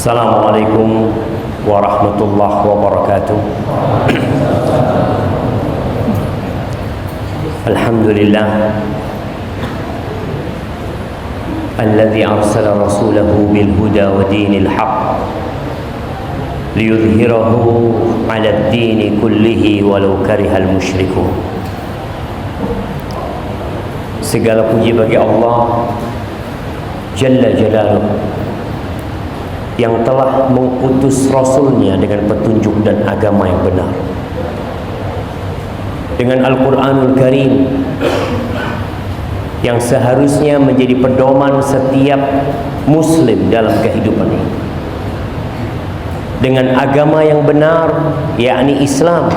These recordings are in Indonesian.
Assalamualaikum warahmatullahi wabarakatuh. Alhamdulillah alladzi arsala rasulahu bil huda wa dinil haqq liyudhhirahu 'ala ad-din kullihi walau karihal musyrikun. Segala puji bagi Allah Jalla Jalaluhu yang telah mengutus Rasulnya dengan petunjuk dan agama yang benar, dengan Al-Quranul Karim yang seharusnya menjadi pedoman setiap Muslim dalam kehidupan ini, dengan agama yang benar, yakni Islam,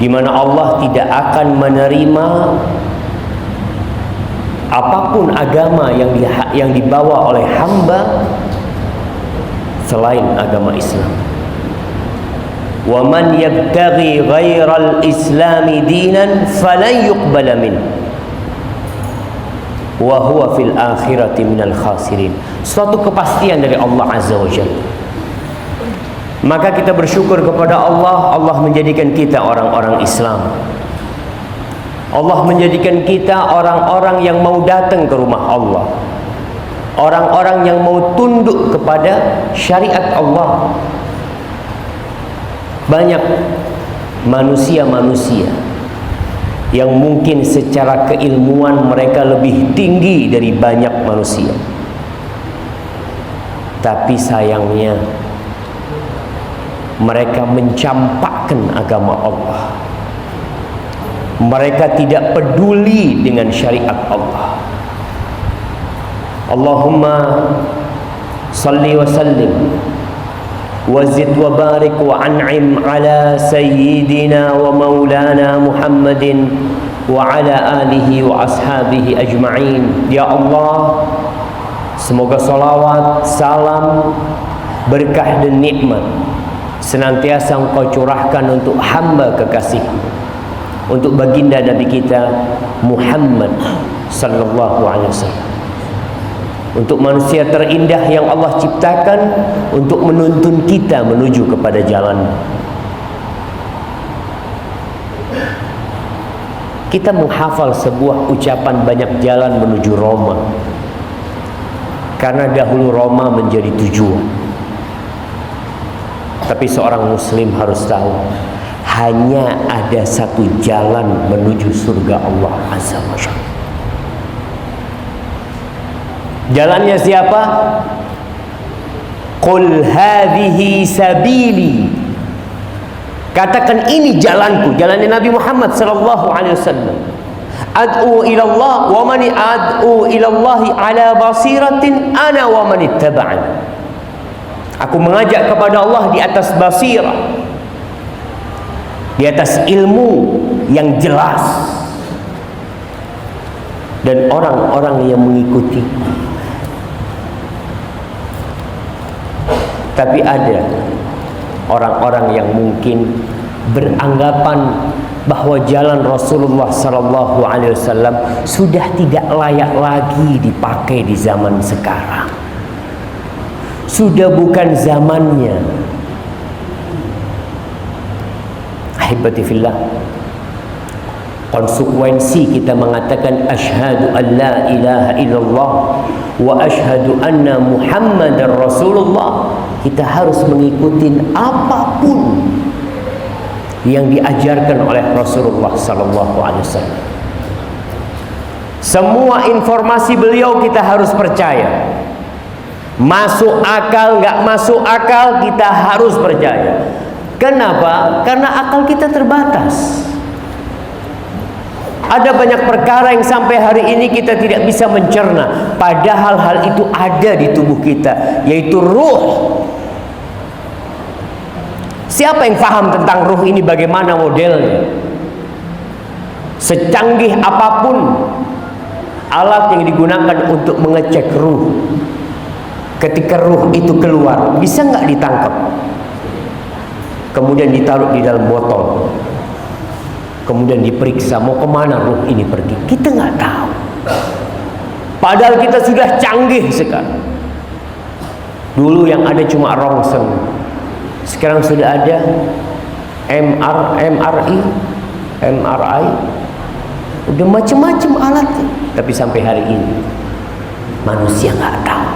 di mana Allah tidak akan menerima apapun agama yang dibawa oleh hamba selain agama Islam. Wa man yabtaghi ghairal islami dinan falan yuqbala min wa huwa fil akhirati minal khasirin. Suatu kepastian dari Allah Azza wa Jalla. Maka kita bersyukur kepada Allah. Allah menjadikan kita orang-orang Islam. Allah menjadikan kita orang-orang yang mau datang ke rumah Allah, orang-orang yang mau tunduk kepada syariat Allah. Banyak manusia-manusia yang mungkin secara keilmuan mereka lebih tinggi dari banyak manusia, tapi sayangnya mereka mencampakkan agama Allah. Mereka tidak peduli dengan syariat Allah. Allahumma salli wa sallim wa zid wa barik wa an'im ala sayyidina wa maulana Muhammadin wa ala alihi wa ashabihi ajma'in. Ya Allah, semoga salawat, salam, berkah dan nikmat senantiasa Engkau curahkan untuk hamba kekasih-Mu, untuk baginda Nabi kita Muhammad sallallahu alaihi wasallam, untuk manusia terindah yang Allah ciptakan, untuk menuntun kita menuju kepada jalan. Kita menghafal sebuah ucapan banyak jalan menuju Roma, karena dahulu Roma menjadi tujuan. Tapi seorang muslim harus tahu, hanya ada satu jalan menuju surga Allah Azza wa Jalla. Jalannya siapa? Qul hadhihi sabili. Katakan ini jalanku, jalannya Nabi Muhammad sallallahu alaihi wasallam. Ad'u ila Allah wa man ad'u ila Allah ala basiratin ana wa man ittaba'ani. Aku mengajak kepada Allah di atas basirah, di atas ilmu yang jelas, dan orang-orang yang mengikuti. Tapi ada orang-orang yang mungkin beranggapan bahwa jalan Rasulullah sallallahu alaihi wasallam sudah tidak layak lagi dipakai di zaman sekarang. Sudah bukan zamannya. Ahibati fillah, konsekuensi kita mengatakan asyhadu an la ilaha illallah wa asyhadu anna Muhammadar Rasulullah, kita harus mengikuti apapun yang diajarkan oleh Rasulullah sallallahu alaihi wasallam. Semua informasi beliau kita harus percaya. Masuk akal, nggak masuk akal, kita harus percaya. Kenapa? Karena akal kita terbatas. Ada banyak perkara yang sampai hari ini kita tidak bisa mencerna, padahal hal itu ada di tubuh kita, yaitu ruh. Siapa yang paham tentang ruh ini, bagaimana modelnya? Secanggih apapun alat yang digunakan untuk mengecek ruh, ketika ruh itu keluar, bisa nggak ditangkap? Kemudian ditaruh di dalam botol, kemudian diperiksa mau kemana ruh ini pergi, kita nggak tahu. Padahal kita sudah canggih sekarang. Dulu yang ada cuma rongsen, sekarang sudah ada MRI, udah macam-macam alat. Tapi sampai hari ini manusia nggak tahu.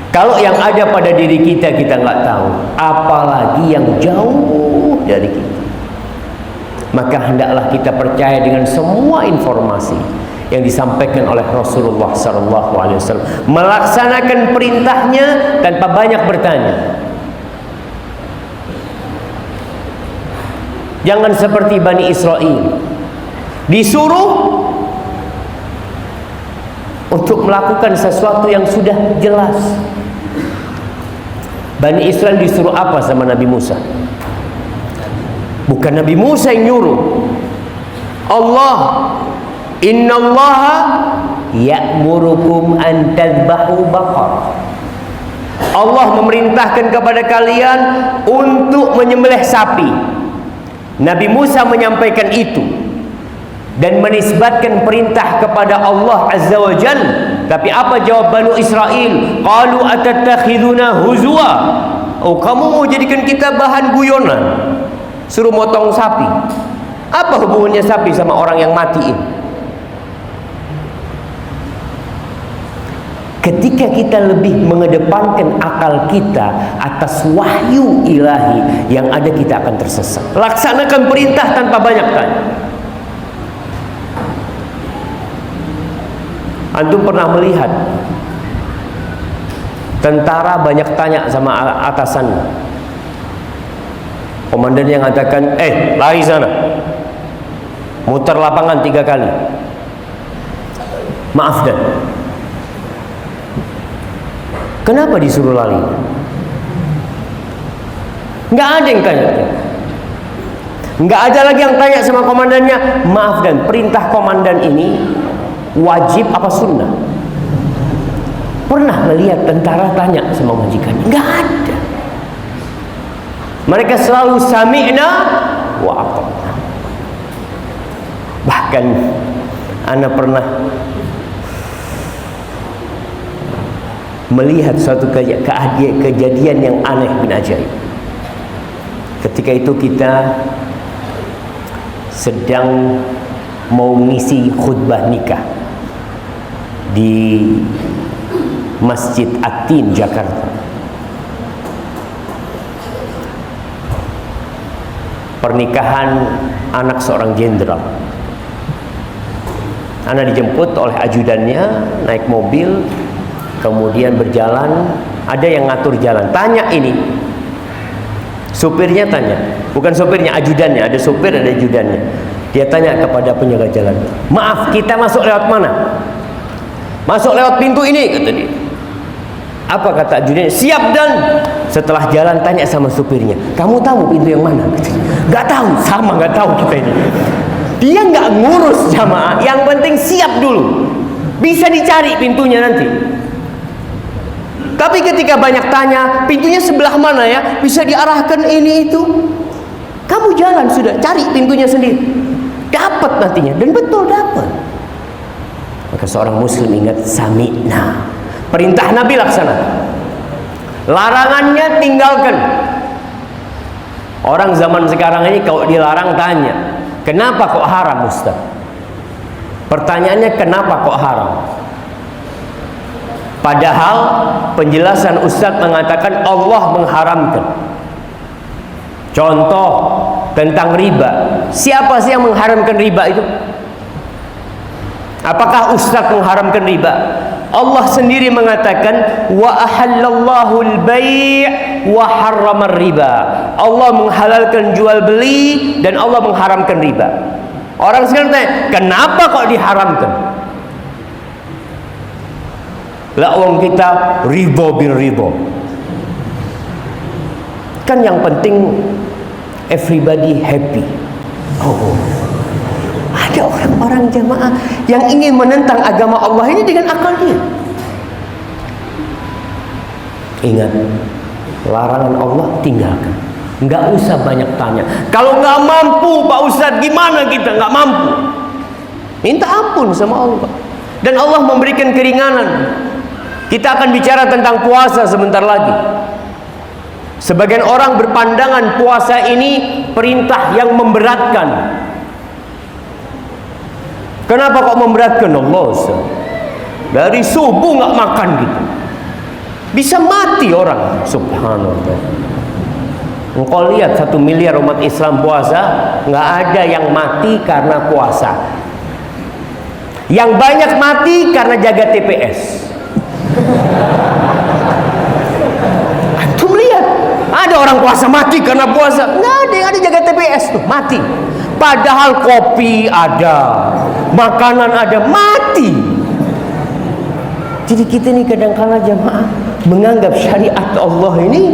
Kalau yang ada pada diri kita nggak tahu, apalagi yang jauh dari kita. Maka hendaklah kita percaya dengan semua informasi yang disampaikan oleh Rasulullah SAW, melaksanakan perintahnya tanpa banyak bertanya. Jangan seperti Bani Israel, disuruh untuk melakukan sesuatu yang sudah jelas. Bani Israel disuruh apa sama Nabi Musa? Bukan Nabi Musa yang nyuruh. Allah, innallaha ya'murukum an tadhbahu baqar. Allah memerintahkan kepada kalian untuk menyembelih sapi. Nabi Musa menyampaikan itu dan menisbatkan perintah kepada Allah Azza wa Jalla. Tapi apa jawab Bani Israel? Qalu atattakhiduna huzwa. Oh, kamu mau jadikan kita bahan guyonan? Suruh motong sapi. Apa hubungannya sapi sama orang yang mati ini? Ketika kita lebih mengedepankan akal kita atas wahyu ilahi, yang ada kita akan tersesat. Laksanakan perintah tanpa banyak tanya. Antum pernah melihat tentara banyak tanya sama atasannya? Komandan yang mengatakan, lari sana, muter lapangan 3 kali. Maaf dan, kenapa disuruh lari? Nggak ada yang tanya. Nggak ada lagi yang tanya sama komandannya. Maaf dan, perintah komandan ini wajib apa sunnah? Pernah melihat tentara tanya sama majikannya? Nggak ada. Mereka selalu sami'na wa ata'na. Bahkan ana pernah melihat suatu kejadian yang aneh bin ajaib. Ketika itu kita sedang mau mengisi khutbah nikah di Masjid At-Tin, Jakarta. Pernikahan anak seorang jenderal. Anak dijemput oleh ajudannya, naik mobil, kemudian berjalan. Ada yang ngatur jalan. Tanya ini, supirnya tanya, bukan supirnya, ajudannya. Ada supir, ada ajudannya. Dia tanya kepada penjaga jalan, maaf, kita masuk lewat mana? Masuk lewat pintu ini, kata dia. Apa kata ajudannya? Siap dan. Setelah jalan tanya sama supirnya, kamu tahu pintu yang mana? Gak tahu, sama gak tahu kita ini. Dia gak ngurus jamaah, yang penting siap dulu. Bisa dicari pintunya nanti. Tapi ketika banyak tanya, pintunya sebelah mana ya? Bisa diarahkan ini itu. Kamu jalan sudah, cari pintunya sendiri. Dapat nantinya, dan betul dapat. Maka seorang muslim ingat, sami'na. Perintah Nabi laksanakan, larangannya tinggalkan. Orang zaman sekarang ini kalau dilarang tanya, kenapa kok haram Ustaz? Pertanyaannya kenapa kok haram? Padahal penjelasan Ustaz mengatakan Allah mengharamkan. Contoh tentang riba. Siapa sih yang mengharamkan riba itu? Apakah Ustaz mengharamkan riba? Allah sendiri mengatakan wa ahallallahu al-bai' wa harrama riba. Allah menghalalkan jual beli dan Allah mengharamkan riba. Orang sekarang tanya, kenapa kok diharamkan? Lah wong kita riba bin riba. Kan yang penting everybody happy. Oh. Ada orang-orang jamaah yang ingin menentang agama Allah ini dengan akalnya. Ingat, larangan Allah tinggalkan. Nggak usah banyak tanya. Kalau nggak mampu Pak Ustadz, gimana kita? Nggak mampu, minta ampun sama Allah. Dan Allah memberikan keringanan. Kita akan bicara tentang puasa sebentar lagi. Sebagian orang berpandangan puasa ini perintah yang memberatkan. Kenapa kok memberatkan? Allah, dari subuh nggak makan gitu, bisa mati orang. Subhanallah. Engkau lihat 1 miliar umat Islam puasa, nggak ada yang mati karena puasa. Yang banyak mati karena jaga TPS. Antum lihat, ada orang puasa mati karena puasa, nggak ada yang ada jaga TPS tuh mati. Padahal kopi ada, makanan ada, mati. Jadi kita ini kadang-kadang jamaah menganggap syariat Allah ini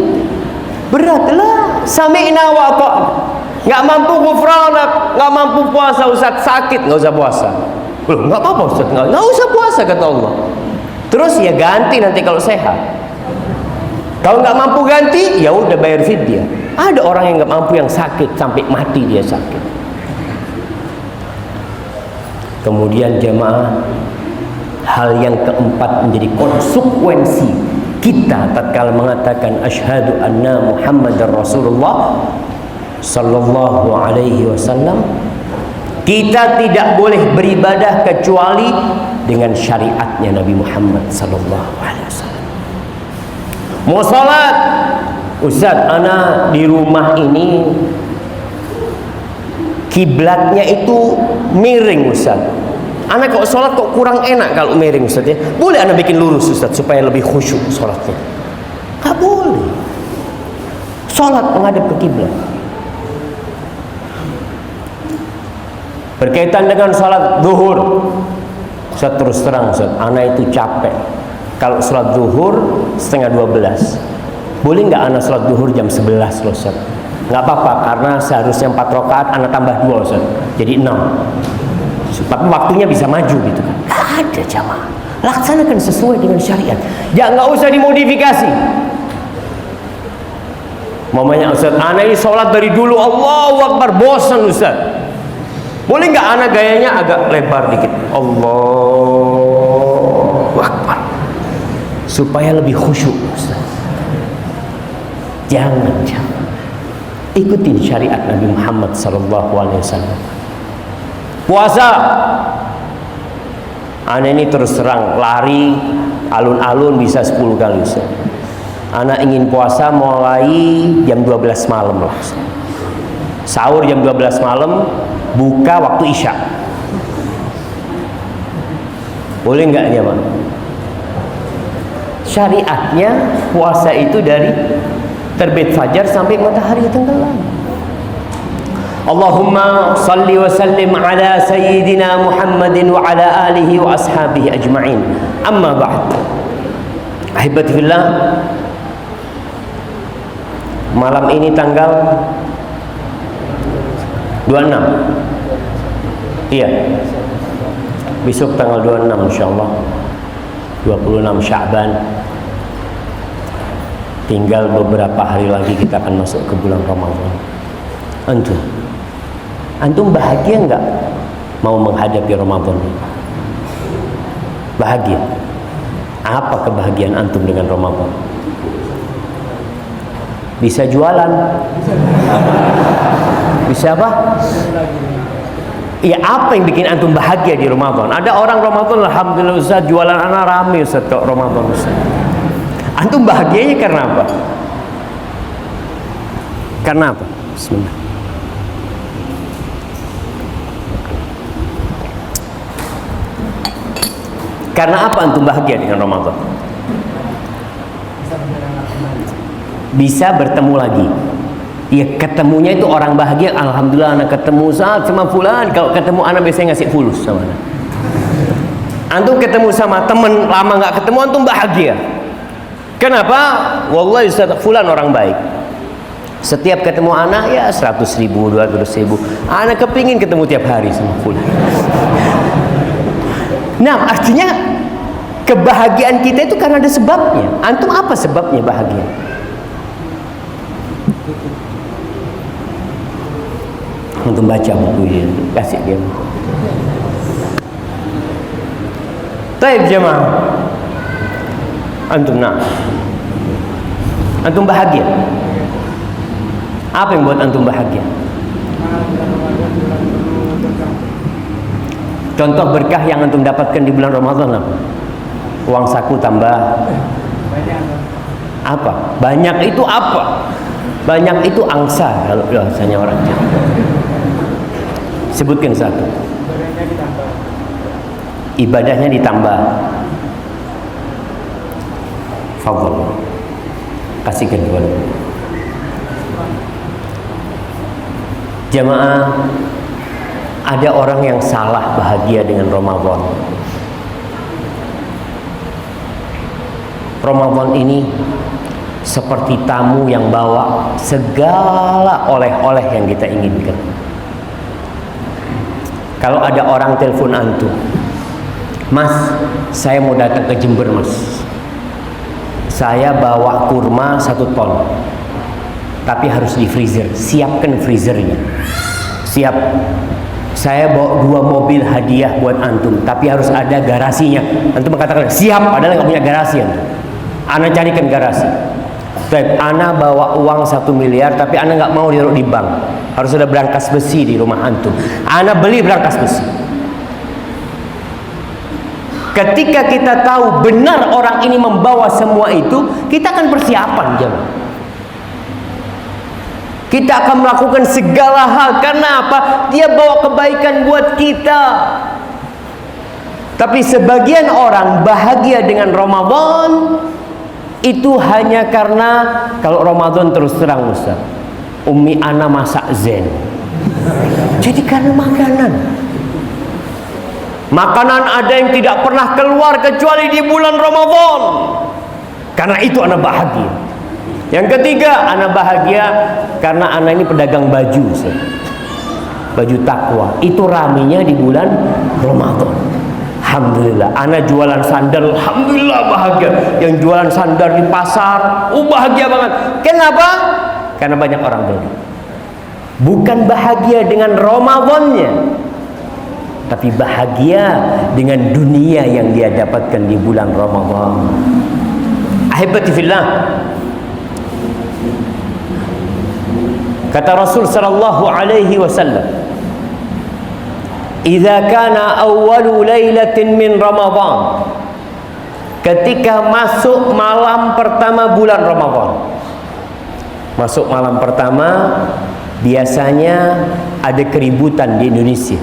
beratlah. Sami'na wa ata'na. Nggak mampu ghufranak, nggak mampu puasa, Ustaz, sakit, nggak usah puasa. Belum, nggak apa-apa Ustaz, nggak usah puasa kata Allah. Terus ya ganti nanti kalau sehat. Kalau nggak mampu ganti, ya udah bayar fidyah. Ada orang yang nggak mampu, yang sakit sampai mati dia sakit. Kemudian jamaah, hal yang keempat menjadi konsekuensi kita tatkala mengatakan asyhadu anna Muhammadar Rasulullah sallallahu alaihi wasallam, kita tidak boleh beribadah kecuali dengan syariatnya Nabi Muhammad sallallahu alaihi wasallam. Mau salat, Ustaz, ana di rumah ini kiblatnya itu miring Ustaz. Anak kalau sholat kok kurang enak kalau miring Ustaz ya. Boleh anak bikin lurus Ustaz supaya lebih khusyuk sholatnya? Gak boleh. Sholat menghadap ke kiblat. Berkaitan dengan sholat zuhur, Ustaz terus terang Ustaz, anak itu capek. Kalau sholat zuhur 11:30, boleh nggak anak sholat zuhur jam 11 loh Ustaz? Nggak apa-apa, karena seharusnya 4 rakaat anak tambah 2 Ustaz, jadi 6. Tapi waktunya bisa maju gitu kan. Gak ada jamaah. Laksanakan sesuai dengan syariat. Ya nggak usah dimodifikasi. Mamanya Ustaz, anak ini sholat dari dulu Allahu Akbar, bosan Ustaz. Boleh nggak anak gayanya agak lebar dikit, Allahu Akbar, supaya lebih khusyuk Ustaz. Jangan. Ikutin syariat Nabi Muhammad SAW. Puasa, anak ini terus terang lari alun-alun bisa 10 kali Ustaz. Anak ingin puasa mulai jam 12 malam lah Ustaz. Sahur jam 12 malam, buka waktu isya. Boleh nggak ya Pak? Syariatnya puasa itu dari terbit fajar sampai matahari tenggelam. Allahumma salli wa sallim ala sayyidina Muhammadin wa ala alihi wa ashabihi ajma'in. Amma ba'd. Ahibati fillah, malam ini tanggal 26. Iya. Besok tanggal 26 insyaallah. 26 Sya'ban. Tinggal beberapa hari lagi kita akan masuk ke bulan Ramadan. Antum bahagia enggak mau menghadapi Ramadan? Bahagia. Apa kebahagiaan antum dengan Ramadan? Bisa jualan. Bisa apa? Ya, apa yang bikin antum bahagia di Ramadan? Ada orang Ramadan, alhamdulillah Ustaz, jualan anak rame Ustaz kok Ramadan Ustaz. Antum bahagianya karena apa? Karena apa? Bismillah. Karena apa antum bahagia dengan Ramadan? Bisa bertemu lagi. Ya, ketemunya itu orang bahagia. Alhamdulillah anak ketemu Ustaz sama fulan. Kalau ketemu anak biasanya ngasih fulus sama anak. Antum ketemu sama teman lama nggak ketemu, antum bahagia. Kenapa? Wallahi Ustaz, fulan orang baik. Setiap ketemu anak ya 100.000, 200.000. Anak kepingin ketemu tiap hari sama fulan. Nah, artinya kebahagiaan kita itu karena ada sebabnya. Antum apa sebabnya bahagia? Antum baca buku ini, kasih dia. Baik jemaah. Antum antum bahagia. Apa yang buat antum bahagia? Contoh berkah yang antum dapatkan di bulan Ramadan apa? Uang saku tambah. Apa? Banyak itu apa? Banyak itu angsa kalau bahasanya orang Jawa. Sebutkan satu. Ibadahnya ditambah. Fadhol. Kasihkan kepada jamaah. Ada orang yang salah bahagia dengan Ramadan. Ramadan ini seperti tamu yang bawa segala oleh-oleh yang kita inginkan. Kalau ada orang telepon antum, "Mas, saya mau datang ke Jember, Mas. Saya bawa kurma 1 ton. Tapi harus di freezer. Siapkan freezernya." Siap. "Saya bawa 2 mobil hadiah buat antum, tapi harus ada garasinya." Antum mengatakan, "Siap," padahal nggak punya garasi antum. Ana carikan garasi. Baik, ana bawa uang 1 miliar, tapi ana nggak mau ditaruh di bank. Harus ada brankas besi di rumah antum. Ana beli brankas besi. Ketika kita tahu benar orang ini membawa semua itu, kita akan persiapan, jemaah. Kita akan melakukan segala hal. Karena apa? Dia bawa kebaikan buat kita. Tapi sebagian orang bahagia dengan Ramadan itu hanya karena, kalau Ramadan terus terang Ustaz, Umi ana masak zen. Jadi karena makanan ada yang tidak pernah keluar kecuali di bulan Ramadan. Karena itu ana bahagia. Yang ketiga, ana bahagia karena ana ini pedagang baju, Ustaz. Baju takwa. Itu ramenya di bulan Ramadan. Alhamdulillah, ana jualan sandal, alhamdulillah bahagia. Yang jualan sandal di pasar, bahagia banget. Kenapa? Karena banyak orang beli. Bukan bahagia dengan Ramadannya, tapi bahagia dengan dunia yang dia dapatkan di bulan Ramadan. Ahibati fillah, kata Rasul sallallahu alaihi wasallam, "Idza kana awwalu lailatin min Ramadan," ketika masuk malam pertama bulan Ramadan. Masuk malam pertama, biasanya ada keributan di Indonesia.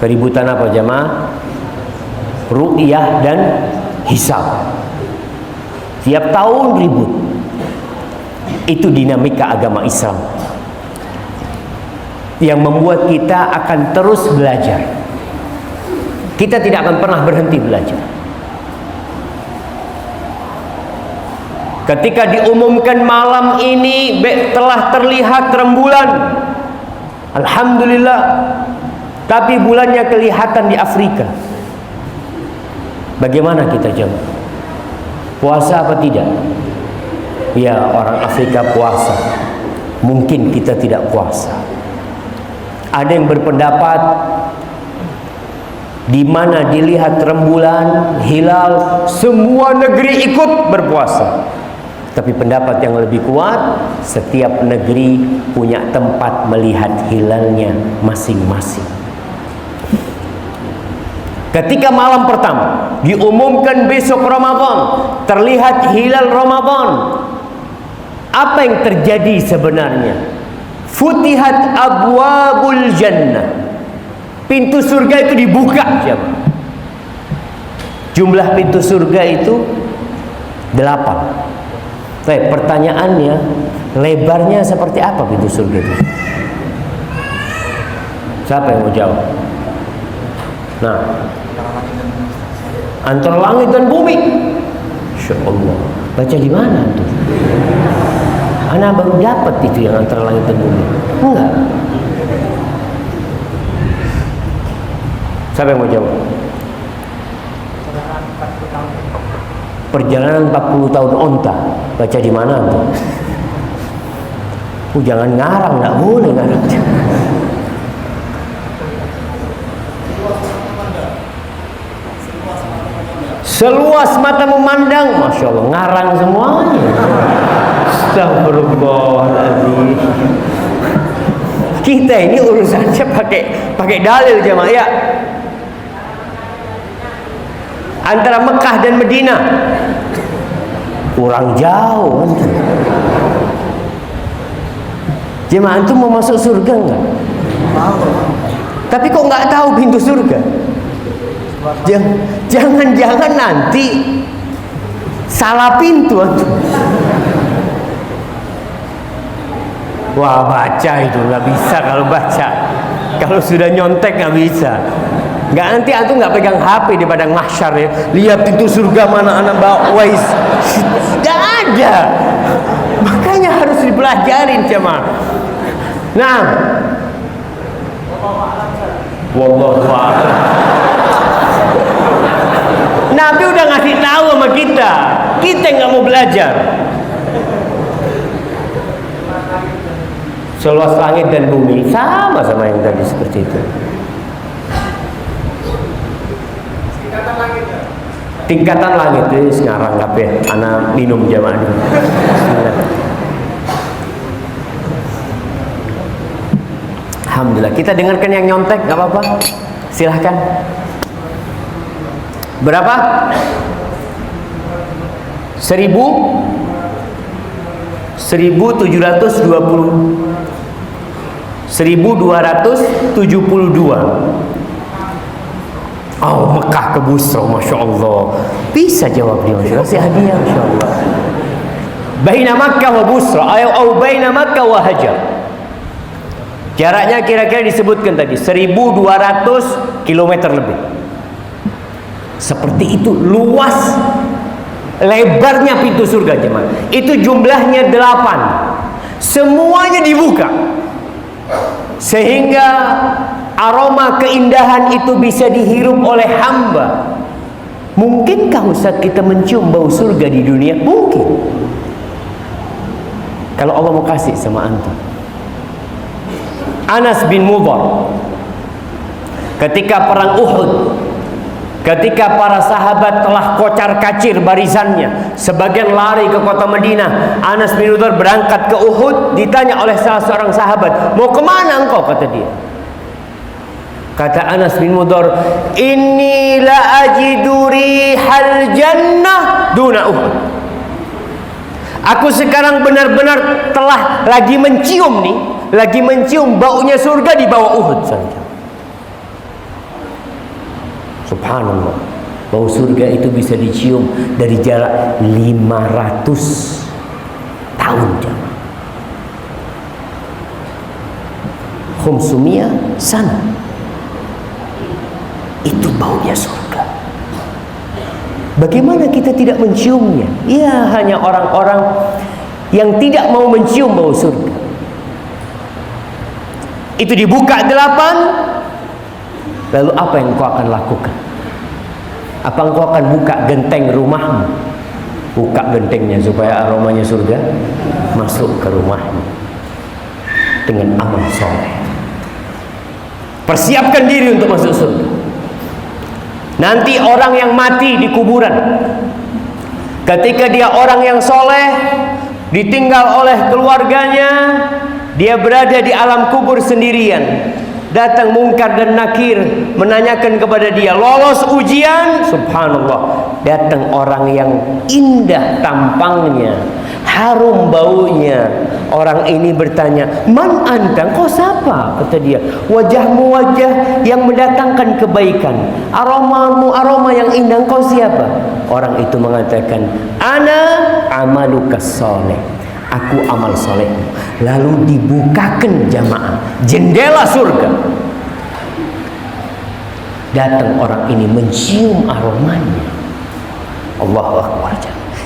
Keributan apa jemaah? Ru'yah dan hisab. Tiap tahun ribut. Itu dinamika agama Islam yang membuat kita akan terus belajar. Kita tidak akan pernah berhenti belajar. Ketika diumumkan malam ini telah terlihat rembulan, alhamdulillah, tapi bulannya kelihatan di Afrika. Bagaimana kita jawab? Puasa apa tidak? Ya, orang Afrika puasa. Mungkin kita tidak puasa. Ada yang berpendapat di mana dilihat rembulan, hilal, semua negeri ikut berpuasa. Tapi pendapat yang lebih kuat, setiap negeri punya tempat melihat hilalnya masing-masing. Ketika malam pertama diumumkan besok Ramadan, terlihat hilal Ramadan, apa yang terjadi sebenarnya? Futihat abwabul jannah. Pintu surga itu dibuka. Jumlah pintu surga itu 8. Baik, pertanyaannya, lebarnya seperti apa pintu surga itu? Siapa yang mau jawab? Nah, antara langit dan bumi. Insya Allah. Baca di mana tuh? Ana baru dapat itu yang antara langit dan bumi. Enggak. Siapa yang mau jawab? Perjalanan 40 tahun onta. Baca di mana tuh? Jangan ngarang, nggak boleh ngarang. seluas mata memandang, masya Allah, ngarang semuanya. Astagfirullahaladzim. Kita ini urusannya pakai dalil jemaah ya. Antara Mekah dan Madinah kurang jauh. Jemaah itu mau masuk surga enggak? Tapi kok nggak tahu pintu surga? Jangan-jangan nanti salah pintu. Wah, baca itu nggak bisa. Kalau baca, kalau sudah nyontek nggak bisa. Nggak, nanti antum nggak pegang HP di padang mahsyar ya. Lihat pintu surga mana anak bawa wais. Nggak ada. Makanya harus dipelajarin jemaah. Nah, wallahu a'lam. Nabi udah ngasih tahu sama kita nggak mau belajar. Seluas langit dan bumi, sama yang tadi seperti itu. Tingkatan langit itu sekarang kabeh anak minum jamaah ini. Alhamdulillah, kita dengarkan yang nyontek, nggak apa-apa. Silahkan. Berapa? 1720. 1272. Oh, Mekah ke Busra, masya Allah. Bisa jawab dia, masya Allah. Kasih hadiah, masya Allah. Baina Makkah wa Busra, atau baina Makkah wa Hajar. Jaraknya kira-kira disebutkan tadi 1200 km lebih. Seperti itu luas lebarnya pintu surga jemaah. Itu jumlahnya 8. Semuanya dibuka. Sehingga aroma keindahan itu bisa dihirup oleh hamba. Mungkinkah Ustaz kita mencium bau surga di dunia? Mungkin. Kalau Allah mau kasih sama antum. Anas bin Mudhar ketika perang Uhud, ketika para sahabat telah kocar-kacir barisannya, sebagian lari ke kota Madinah, Anas bin Mudhar berangkat ke Uhud. Ditanya oleh salah seorang sahabat, mau kemana engkau? Kata dia. Kata Anas bin Mudhar, inni la ajidu rihal jannah duna Uhud. Aku sekarang benar-benar telah lagi mencium baunya surga di bawah Uhud saja. Subhanallah, bau surga itu bisa dicium dari jarak 500 tahun jamaah. Khumsumiyah sana. Itu baunya surga. Bagaimana kita tidak menciumnya? Ya, hanya orang-orang yang tidak mau mencium bau surga. Itu dibuka 8. Lalu apa yang kau akan lakukan? Apa engkau akan buka genteng rumahmu? Buka gentengnya supaya aromanya surga masuk ke rumahmu dengan amal soleh. Persiapkan diri untuk masuk surga. Nanti orang yang mati di kuburan, ketika dia orang yang soleh, ditinggal oleh keluarganya, dia berada di alam kubur sendirian. Datang Munkar dan Nakir menanyakan kepada dia, lolos ujian? Subhanallah, datang orang yang indah tampangnya, harum baunya. Orang ini bertanya, man anta? Kau siapa? Kata dia, wajahmu wajah yang mendatangkan kebaikan, aromamu aroma yang indah. Kau siapa? Orang itu mengatakan, ana amaluka soleh, aku amal soleh. Lalu dibukakan jamaah jendela surga. Datang orang ini mencium aromanya. Allahu Akbar.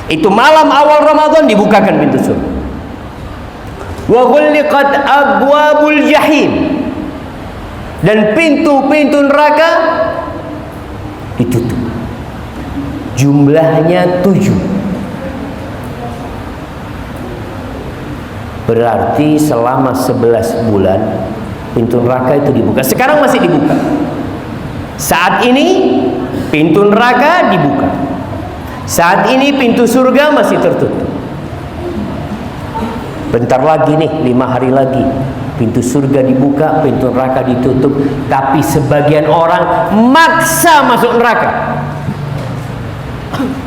Itu malam awal Ramadan dibukakan pintu surga. Wa ghulliqat abwabul jahim, dan pintu-pintu neraka ditutup. Jumlahnya 7. Berarti selama 11 bulan pintu neraka itu dibuka. Sekarang masih dibuka. Saat ini pintu neraka dibuka. Saat ini pintu surga masih tertutup. Bentar lagi nih, 5 hari lagi pintu surga dibuka, pintu neraka ditutup. Tapi sebagian orang maksa masuk neraka.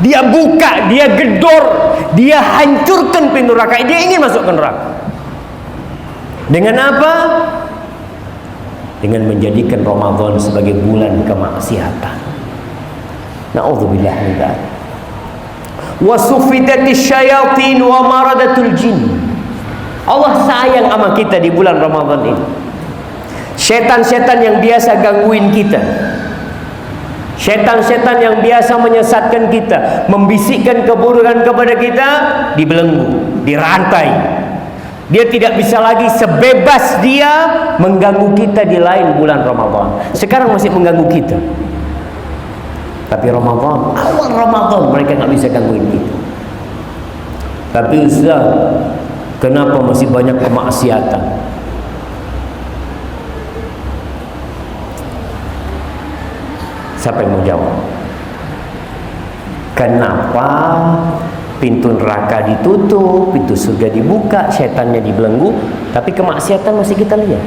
Dia buka, dia gedor, dia hancurkan pintu neraka. Dia ingin masuk ke neraka. Dengan apa? Dengan menjadikan Ramadan sebagai bulan kemaksiatan. Na'udzubillah min dzalik. Wa suffidatis syayatin wa maradatul jin. Allah sayang sama kita di bulan Ramadan ini. Setan-setan yang biasa gangguin kita, setan-setan yang biasa menyesatkan kita, membisikkan keburukan kepada kita, dibelenggu, dirantai. Dia tidak bisa lagi sebebas dia mengganggu kita di lain bulan Ramadan. Sekarang masih mengganggu kita, tapi Ramadan, awal Ramadan mereka nggak bisa gangguin kita. Tapi Ustaz, kenapa masih banyak kemaksiatan? Siapa yang mau jawab? Kenapa pintu neraka ditutup, pintu surga dibuka, setannya dibelenggu, tapi kemaksiatan masih kita lihat?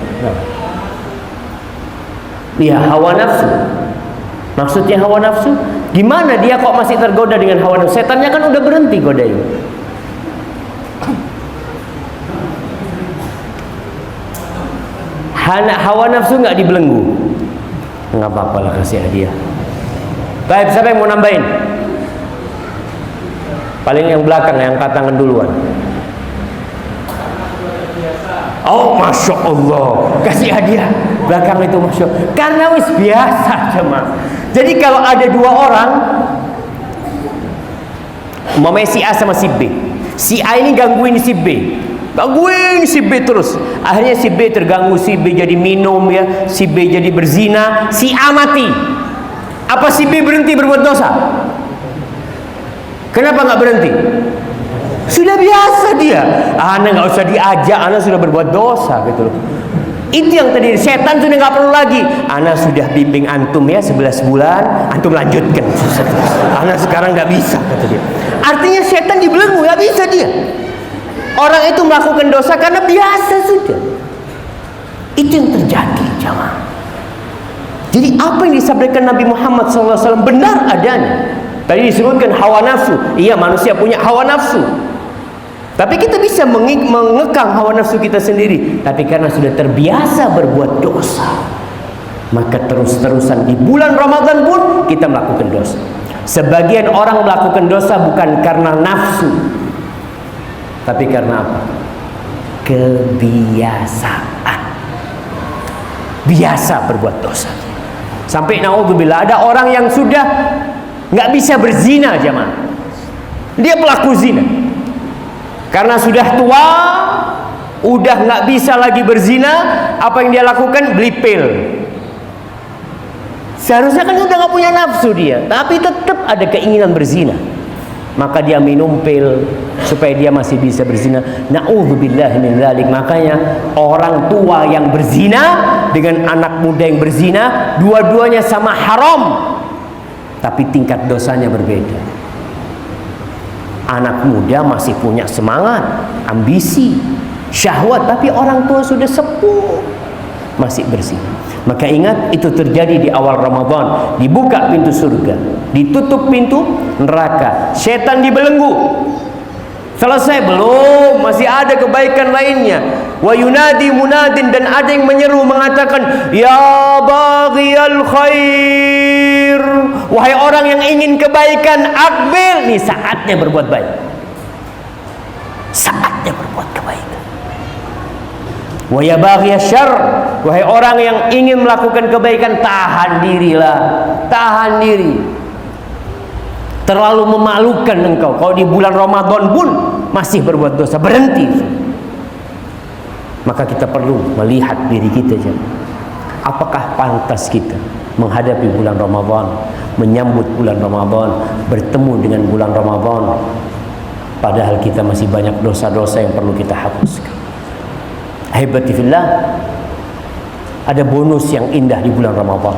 Ya, hawa nafsu. Maksudnya hawa nafsu? Gimana dia kok masih tergoda dengan hawa nafsu? Setannya kan udah berhenti godain. Hawa nafsu nggak dibelenggu, nggak apa-apa lah, kasih hadiah. Baik, siapa yang mau nambahin? Paling yang belakang, yang angkat tangan duluan. Oh, masya Allah, kasih hadiah. Belakang itu masya Allah. Karena wis biasa cuma. Jadi kalau ada 2 orang, umpamanya si A sama si B. Si A ini gangguin si B, gangguin si B terus. Akhirnya si B terganggu, si B jadi minum ya, si B jadi berzina, si A mati. Apa si B berhenti berbuat dosa? Kenapa nggak berhenti? Sudah biasa dia. Ana nggak usah diajak, ana sudah berbuat dosa gitu loh. Itu yang tadi setan sudah nggak perlu lagi. Ana sudah bimbing antum ya 11 bulan, antum lanjutkan. Ana sekarang nggak bisa kata dia. Artinya setan dibelenggu, nggak bisa dia. Orang itu melakukan dosa karena biasa sudah. Itu yang terjadi, jamaah. Jadi apa yang disampaikan Nabi Muhammad SAW benar adanya. Tadi disebutkan hawa nafsu. Iya, manusia punya hawa nafsu. Tapi kita bisa mengekang hawa nafsu kita sendiri. Tapi karena sudah terbiasa berbuat dosa, maka terus-terusan di bulan Ramadan pun kita melakukan dosa. Sebagian orang melakukan dosa bukan karena nafsu, tapi karena apa? Kebiasaan. Biasa berbuat dosa. Sampai naudzubillah ada orang yang sudah nggak bisa berzina, jemaah. Dia pelaku zina. Karena sudah tua, udah nggak bisa lagi berzina, apa yang dia lakukan? Beli pil. Seharusnya kan udah nggak punya nafsu dia, tapi tetap ada keinginan berzina. Maka dia minum pil supaya dia masih bisa berzina. Na'udzubillah min dzalik. Makanya orang tua yang berzina dengan anak muda yang berzina, dua-duanya sama haram, tapi tingkat dosanya berbeda. Anak muda masih punya semangat, ambisi, syahwat, tapi orang tua sudah sepuh masih berzina. Maka ingat, itu terjadi di awal Ramadan. Dibuka pintu surga, ditutup pintu neraka, setan dibelenggu. Selesai belum? Masih ada kebaikan lainnya. Wa yunadi munadin, dan ada yang menyeru mengatakan, ya baghiyal khair, wahai orang yang ingin kebaikan, akbil. Nih saatnya berbuat baik, saatnya berbuat kebaikan. Wa ya baghiyasy syarr, wahai orang yang ingin melakukan kebaikan, tahan dirilah, tahan diri. Terlalu memalukan engkau kalau di bulan Ramadan pun masih berbuat dosa, berhenti. Maka kita perlu melihat diri kita, apakah pantas kita menghadapi bulan Ramadan, menyambut bulan Ramadan, bertemu dengan bulan Ramadan, padahal kita masih banyak dosa-dosa yang perlu kita hapuskan. Ahibati fillah, ada bonus yang indah di bulan Ramadan.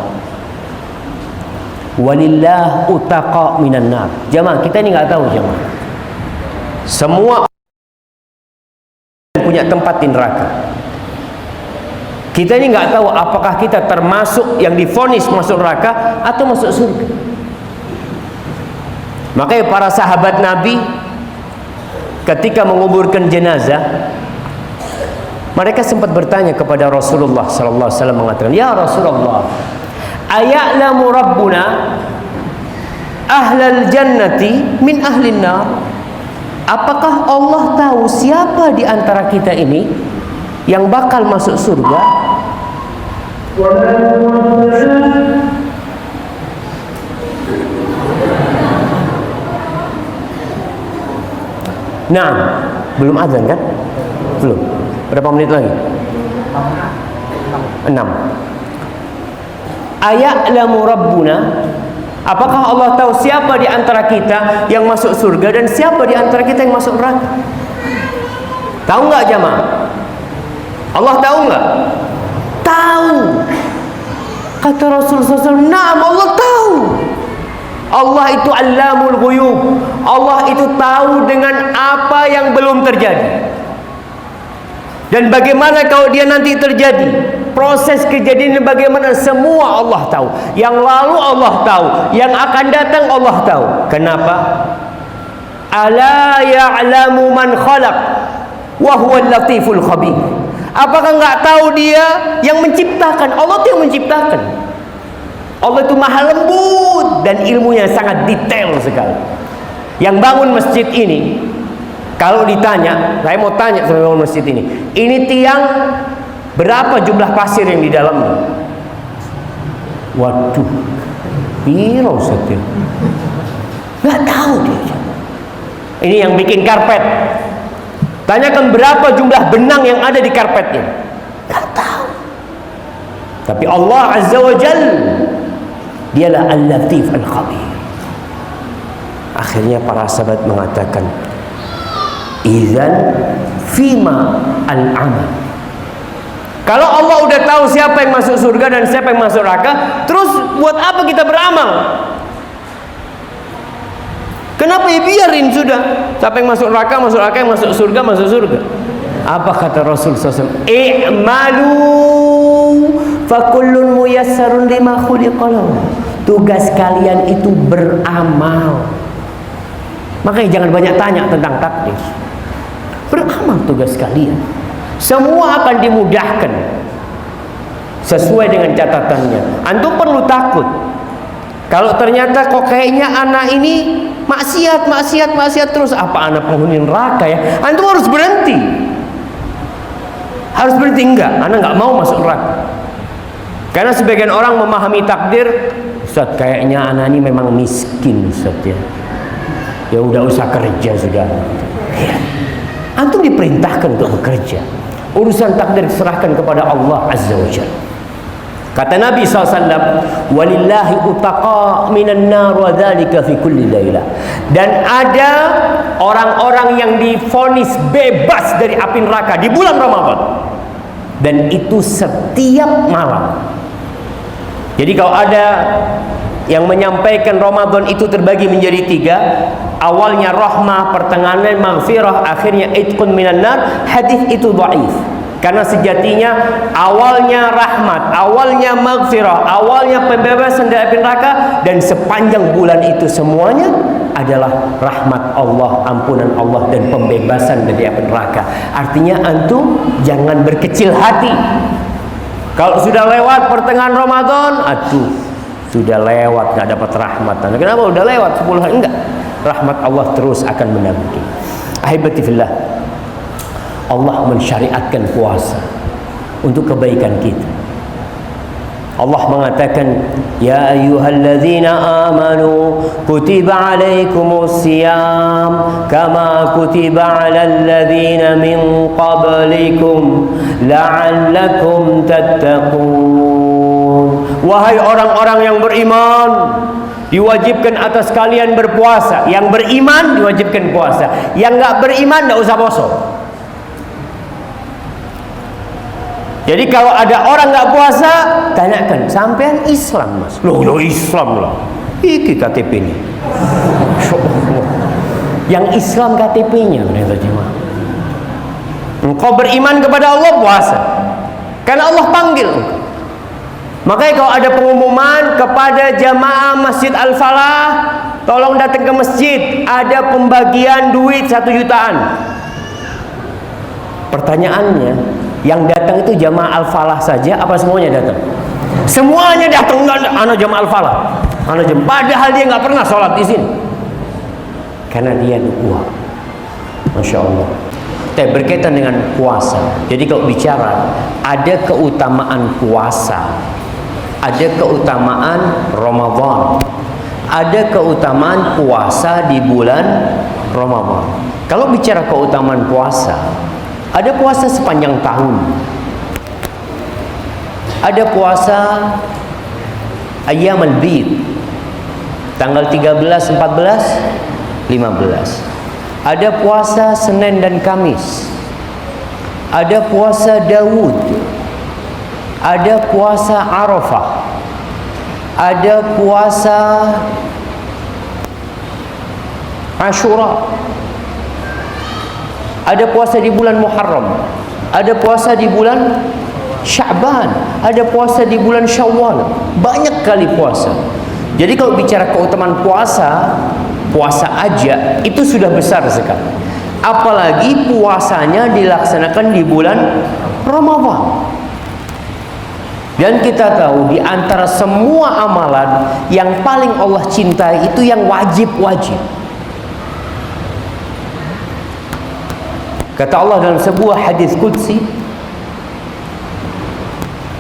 Walillah utaqa minan nar. Jamaah, kita ini nggak tahu jamaah. Semua punya tempat di neraka. Kita ini nggak tahu apakah kita termasuk yang divonis masuk neraka atau masuk surga. Makanya para sahabat Nabi ketika menguburkan jenazah, mereka sempat bertanya kepada Rasulullah sallallahu alaihi wasallam, mengatakan, "Ya Rasulullah, aya'lamu rabbuna ahlal jannati min ahlin nar?" Apakah Allah tahu siapa di antara kita ini yang bakal masuk surga? Nah, belum azan kan? Belum. Berapa menit lagi? 6. Aya'lamu rabbuna, apakah Allah tahu siapa di antara kita yang masuk surga dan siapa di antara kita yang masuk neraka? Tahu nggak jamaah? Allah tahu nggak? Tahu. Kata Rasulullah SAW, "Naam, Allah tahu." Allah itu Allamul Ghuyub. Allah itu tahu dengan apa yang belum terjadi. Dan bagaimana kalau dia nanti terjadi, proses kejadian bagaimana, semua Allah tahu. Yang lalu Allah tahu, yang akan datang Allah tahu. Kenapa? Ala ya'lamu man khalaq wa huwal latiful khabir. Apakah nggak tahu dia yang menciptakan? Allah itu yang menciptakan. Allah itu maha lembut dan ilmunya sangat detail sekali. Yang bangun masjid ini, kalau ditanya, saya mau tanya sama bangun masjid ini tiang berapa jumlah pasir yang di dalamnya? Waduh, piro saja. Nggak tahu dia. Ini yang bikin karpet. Tanyakan berapa jumlah benang yang ada di karpetnya. Nggak tahu. Tapi Allah Azza wa Jal, dialah Al-Latif Al-Khabir. Akhirnya para sahabat mengatakan, idzan fima al-amal. Kalau Allah udah tahu siapa yang masuk surga dan siapa yang masuk neraka, terus buat apa kita beramal? Kenapa ya biarin sudah. Siapa yang masuk neraka, masuk neraka, yang masuk surga, masuk surga. Apa kata Rasul SAW? I'malu fakullun muyassarun lima khuliqalahu. Tugas kalian itu beramal. Makanya jangan banyak tanya tentang takdir. Beramal tugas kalian. Semua akan dimudahkan sesuai dengan catatannya. Antum perlu takut. Kalau ternyata kok kayaknya anak ini maksiat terus, apa anak penghuni neraka ya? Antum harus berhenti. Harus berhenti, enggak, anak nggak mau masuk neraka. Karena sebagian orang memahami takdir, Ustaz, kayaknya anak ini memang miskin, Ustaz ya. Ya udah usah kerja sudah. Ya. Antum diperintahkan untuk bekerja. Urusan takdir diserahkan kepada Allah Azza wa Jalla. Kata Nabi SAW, walillahi utaqa minan nar wa dzalika fi kulli lailah. Dan ada orang-orang yang divonis bebas dari api neraka di bulan Ramadan. Dan itu setiap malam. Jadi kalau ada yang menyampaikan Ramadan itu terbagi menjadi 3, awalnya rahmah, pertengahannya maghfirah, akhirnya itqun minan nar, hadis itu dhaif. Karena sejatinya awalnya rahmat, awalnya maghfirah, awalnya pembebasan dari api neraka, dan sepanjang bulan itu semuanya adalah rahmat Allah, ampunan Allah, dan pembebasan dari api neraka. Artinya antum jangan berkecil hati. Kalau sudah lewat pertengahan Ramadan, aduh, sudah lewat, nggak dapat rahmatan. Kenapa? Udah lewat 10 hari, enggak. Rahmat Allah terus akan mendampingi. Ahibati fillah, Allah mensyariatkan puasa untuk kebaikan kita. Allah mengatakan, ya ayyuhalladzina amanu kutiba alaikumus siyam kama kutiba alal ladzina min qablikum la'allakum tattaqun. Wahai orang-orang yang beriman, diwajibkan atas kalian berpuasa. Yang beriman diwajibkan puasa. Yang enggak beriman enggak usah puasa. Jadi kalau ada orang nggak puasa, tanyakan, sampean Islam mas? Loh Islam lah. Iki KTP ini. Yang Islam KTP-nya ternyata jemaah. Engkau beriman kepada Allah, puasa. Karena Allah panggil engkau. Makanya kalau ada pengumuman kepada jamaah Masjid Al-Falah, tolong datang ke masjid, ada pembagian duit 1 jutaan. Pertanyaannya, yang datang itu jamaah Al-Falah saja apa semuanya datang? Semuanya datang, anak jamaah Al-Falah. Padahal dia nggak pernah sholat di sini. Karena dia uang. Masya Allah. Tapi berkaitan dengan puasa. Jadi kalau bicara ada keutamaan puasa, ada keutamaan Ramadan, ada keutamaan puasa di bulan Ramadan. Kalau bicara keutamaan puasa, ada puasa sepanjang tahun, ada puasa Ayyamul Bid, tanggal 13, 14, 15. Ada puasa Senin dan Kamis. Ada puasa Daud. Ada puasa Arafah. Ada puasa Ashura. Ada puasa di bulan Muharram. Ada puasa di bulan Sya'ban. Ada puasa di bulan Syawal. Banyak kali puasa. Jadi kalau bicara keutamaan puasa, puasa aja itu sudah besar sekali. Apalagi puasanya dilaksanakan di bulan Ramadan. Dan kita tahu di antara semua amalan yang paling Allah cintai itu yang wajib-wajib. Kata Allah dalam sebuah hadis qudsi,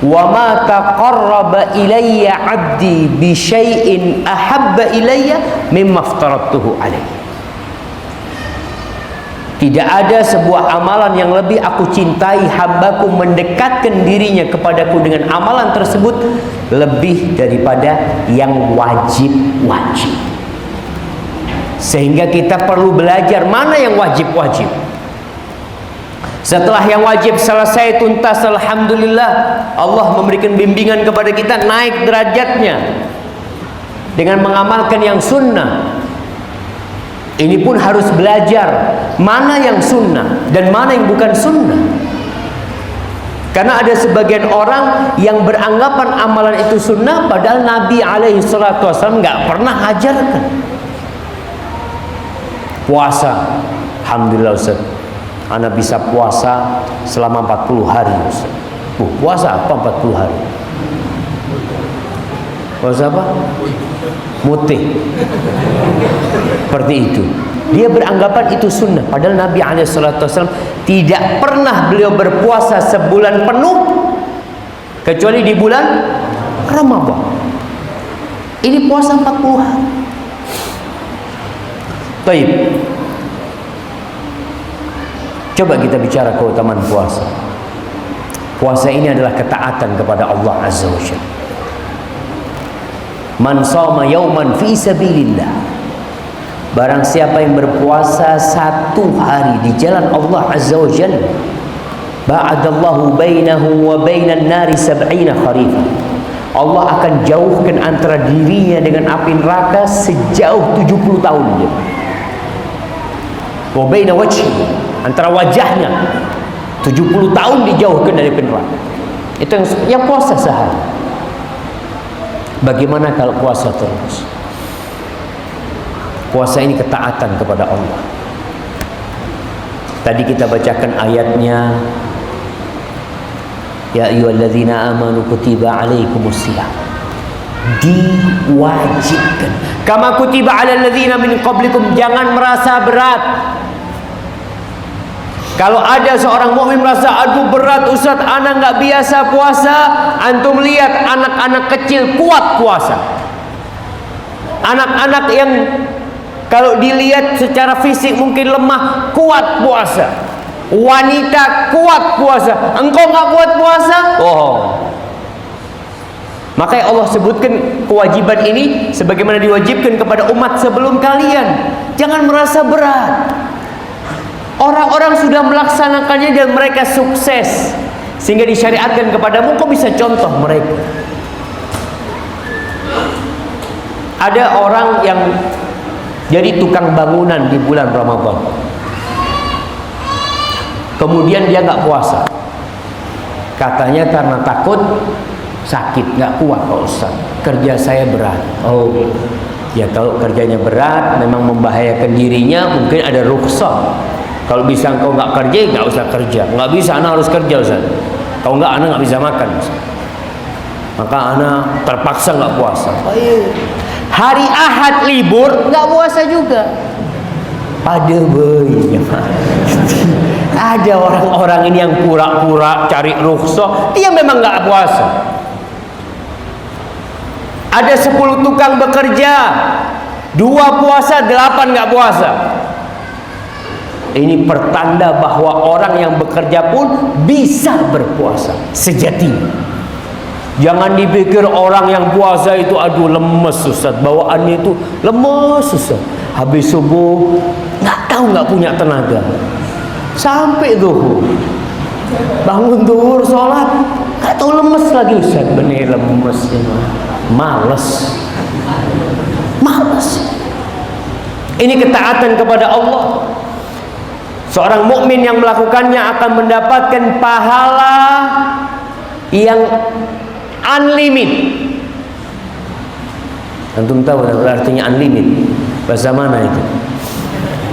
"Wa ma taqarraba ilayya 'abdi bi syai'in ahabba ilayya mimma aftaradtuhu alaihi." Tidak ada sebuah amalan yang lebih aku cintai hambaku mendekatkan dirinya kepadaku dengan amalan tersebut lebih daripada yang wajib-wajib. Sehingga kita perlu belajar mana yang wajib-wajib. Setelah yang wajib selesai tuntas, alhamdulillah, Allah memberikan bimbingan kepada kita naik derajatnya dengan mengamalkan yang sunnah. Ini pun harus belajar mana yang sunnah dan mana yang bukan sunnah. Karena ada sebagian orang yang beranggapan amalan itu sunnah, padahal Nabi alaihi salatu wasallam nggak pernah ajarkan. Puasa, alhamdulillah Ustaz, ana bisa puasa selama 40 hari Ustaz. Puasa apa 40 hari? Puasa apa? Mutih. Seperti itu. Dia beranggapan itu sunnah. Padahal Nabi SAW tidak pernah beliau berpuasa sebulan penuh kecuali di bulan Ramadan. Ini puasa 40 hari. Baik. Coba kita bicara keutamaan puasa. Puasa ini adalah ketaatan kepada Allah Azza wa Jalla. Man shoma yauman fi sabilillah. Barang siapa yang berpuasa 1 hari di jalan Allah Azza wa Jalla, ba'adallahu bainahu wa bainan nari 70 kharifah. Allah akan jauhkan antara dirinya dengan api neraka sejauh 70 tahun. Wa baina wajhi, antara wajahnya 70 tahun dijauhkan dari neraka. Itu yang puasa sehari. Bagaimana kalau puasa terus? Puasa ini ketaatan kepada Allah. Tadi kita bacakan ayatnya, ya ayyuhalladzina amanu kutiba alaikumusiyam. Diwajibkan. Kama kutiba alal ladzina min qablikum. Jangan merasa berat. Kalau ada seorang mukmin merasa, aduh berat Ustaz, anak nggak biasa puasa, antum lihat anak-anak kecil kuat puasa. Anak-anak yang kalau dilihat secara fisik mungkin lemah, kuat puasa. Wanita kuat puasa. Engkau nggak kuat puasa? Oh. Makanya Allah sebutkan kewajiban ini sebagaimana diwajibkan kepada umat sebelum kalian. Jangan merasa berat. Orang-orang sudah melaksanakannya dan mereka sukses, sehingga disyariatkan kepadamu, kau bisa contoh mereka. Ada orang yang jadi tukang bangunan di bulan Ramadan, kemudian dia nggak puasa. Katanya karena takut sakit, nggak kuat Pak Ustaz, kerja saya berat. Oh ya, kalau kerjanya berat memang membahayakan dirinya, mungkin ada rukhsah. Kalau bisa engkau nggak kerja, nggak usah kerja. Nggak bisa, anak harus kerja Ustaz. Kalau nggak, anak nggak bisa makan Ustaz. Maka anak terpaksa nggak puasa. Hari Ahad libur, nggak puasa juga. Pada bayi. Ada orang-orang ini yang pura-pura cari rukhsah, dia memang nggak puasa. Ada 10 tukang bekerja, 2 puasa, 8 nggak puasa. Ini pertanda bahwa orang yang bekerja pun bisa berpuasa sejatinya. Jangan dipikir orang yang puasa itu aduh lemes Ustaz, bawaannya itu lemes Ustaz. Habis subuh nggak punya tenaga. Sampai zuhur, bangun zuhur sholat, nggak tahu lemes lagi Ustaz. Bener lemes ya, males. Ini ketaatan kepada Allah. Seorang mukmin yang melakukannya akan mendapatkan pahala yang unlimited. Antum tahu artinya unlimited? Bahasa mana itu?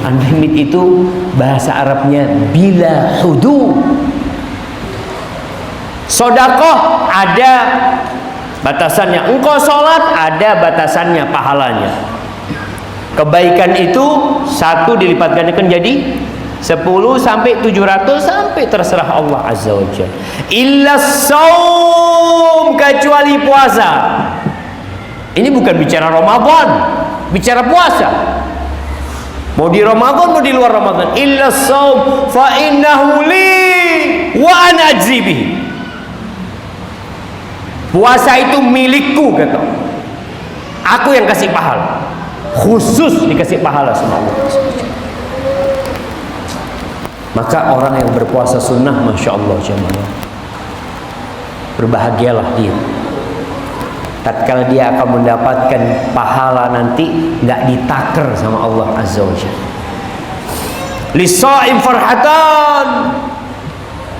Unlimited itu bahasa Arabnya bila hudud. Sedekah ada batasannya. Engkau sholat ada batasannya pahalanya. Kebaikan itu 1 dilipat gandakan jadi 10 sampai 700 sampai terserah Allah Azza wa Jalla. Illa shaum, kecuali puasa. Ini bukan bicara Ramadan, bicara puasa. Mau di Ramadan mau di luar Ramadan. Illa shaum fa innahu li wa ana ajzi bihi. Puasa itu milikku kata. Aku yang kasih pahala. Khusus dikasih pahala sama Allah. Maka orang yang berpuasa sunnah, Masya Allah jemaah, berbahagialah dia. Tatkala dia akan mendapatkan pahala nanti, nggak ditaker sama Allah Azza wa Jalla. Lisa'im farhatan.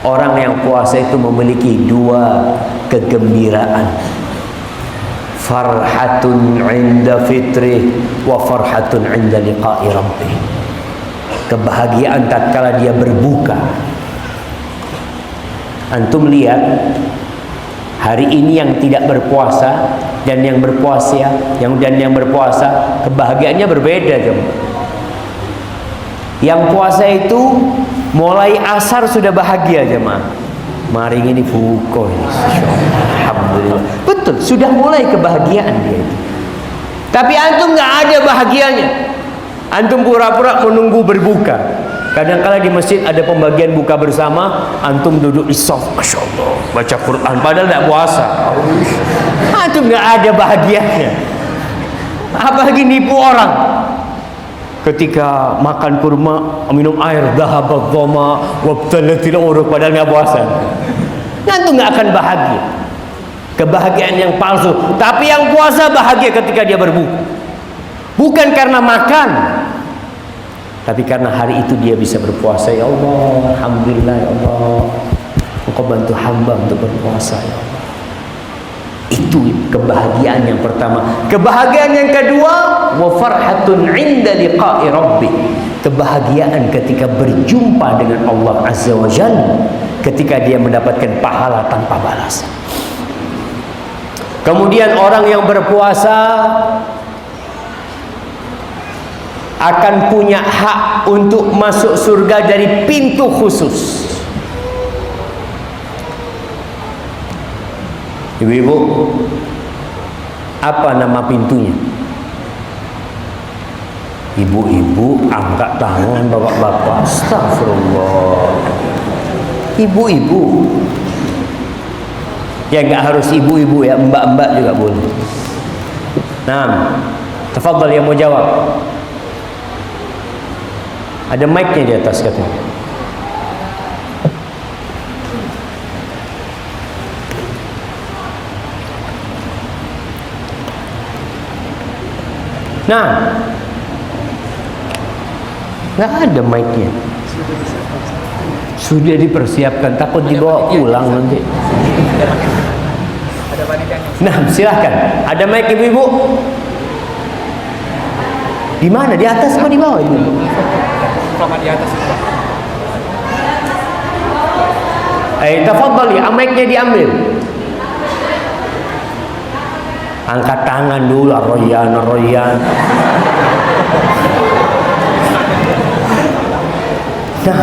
Orang yang puasa itu memiliki 2 kegembiraan. Farhatun 'inda fitrih wa farhatun 'inda liqa'i rabbih. Kebahagiaan tatkala dia berbuka. Antum lihat hari ini yang tidak berpuasa dan yang berpuasa, yang berpuasa kebahagiaannya berbeda, jemaah. Yang puasa itu mulai asar sudah bahagia, jemaah. Mari ini buka ini. Alhamdulillah. Betul, sudah mulai kebahagiaan dia itu. Tapi antum nggak ada bahagianya. Antum pura-pura menunggu berbuka. Kadang-kala di masjid ada pembagian buka bersama, antum duduk di shaf, Masya Allah, baca Quran, padahal tidak puasa. Antum nggak ada bahagianya. Apalagi nipu orang. Ketika makan kurma, minum air, dhahabat dhama wabtalatil uruq, padahal nggak puasa. Antum nggak akan bahagia. Kebahagiaan yang palsu. Tapi yang puasa bahagia ketika dia berbuka. Bukan karena makan, tapi karena hari itu dia bisa berpuasa. Ya Allah, alhamdulillah ya Allah, Engkau bantu hamba untuk berpuasa ya Allah. Itu kebahagiaan yang pertama. Kebahagiaan yang kedua, wa farhatun 'inda liqa'i rabbih. Kebahagiaan ketika berjumpa dengan Allah Azza wa Jalla, ketika dia mendapatkan pahala tanpa balasan. Kemudian orang yang berpuasa akan punya hak untuk masuk surga dari pintu khusus. Ibu-ibu, apa nama pintunya? Ibu-ibu angkat tangan, bapak-bapak. Astagfirullah. Ibu-ibu. Ya nggak harus ibu-ibu ya, mbak-mbak juga boleh. Nah, tafadhal yang mau jawab. Ada mic-nya di atas katanya. Nah, nggak ada mic-nya. Sudah dipersiapkan, takut dibawa pulang nanti. Nah, silahkan. Ada mic ibu-ibu? Di mana? Di atas apa di bawah ibu? Di atas. Tafadhali, mic-nya diambil. Angkat tangan dulu, Ar-Rayyan. Nah,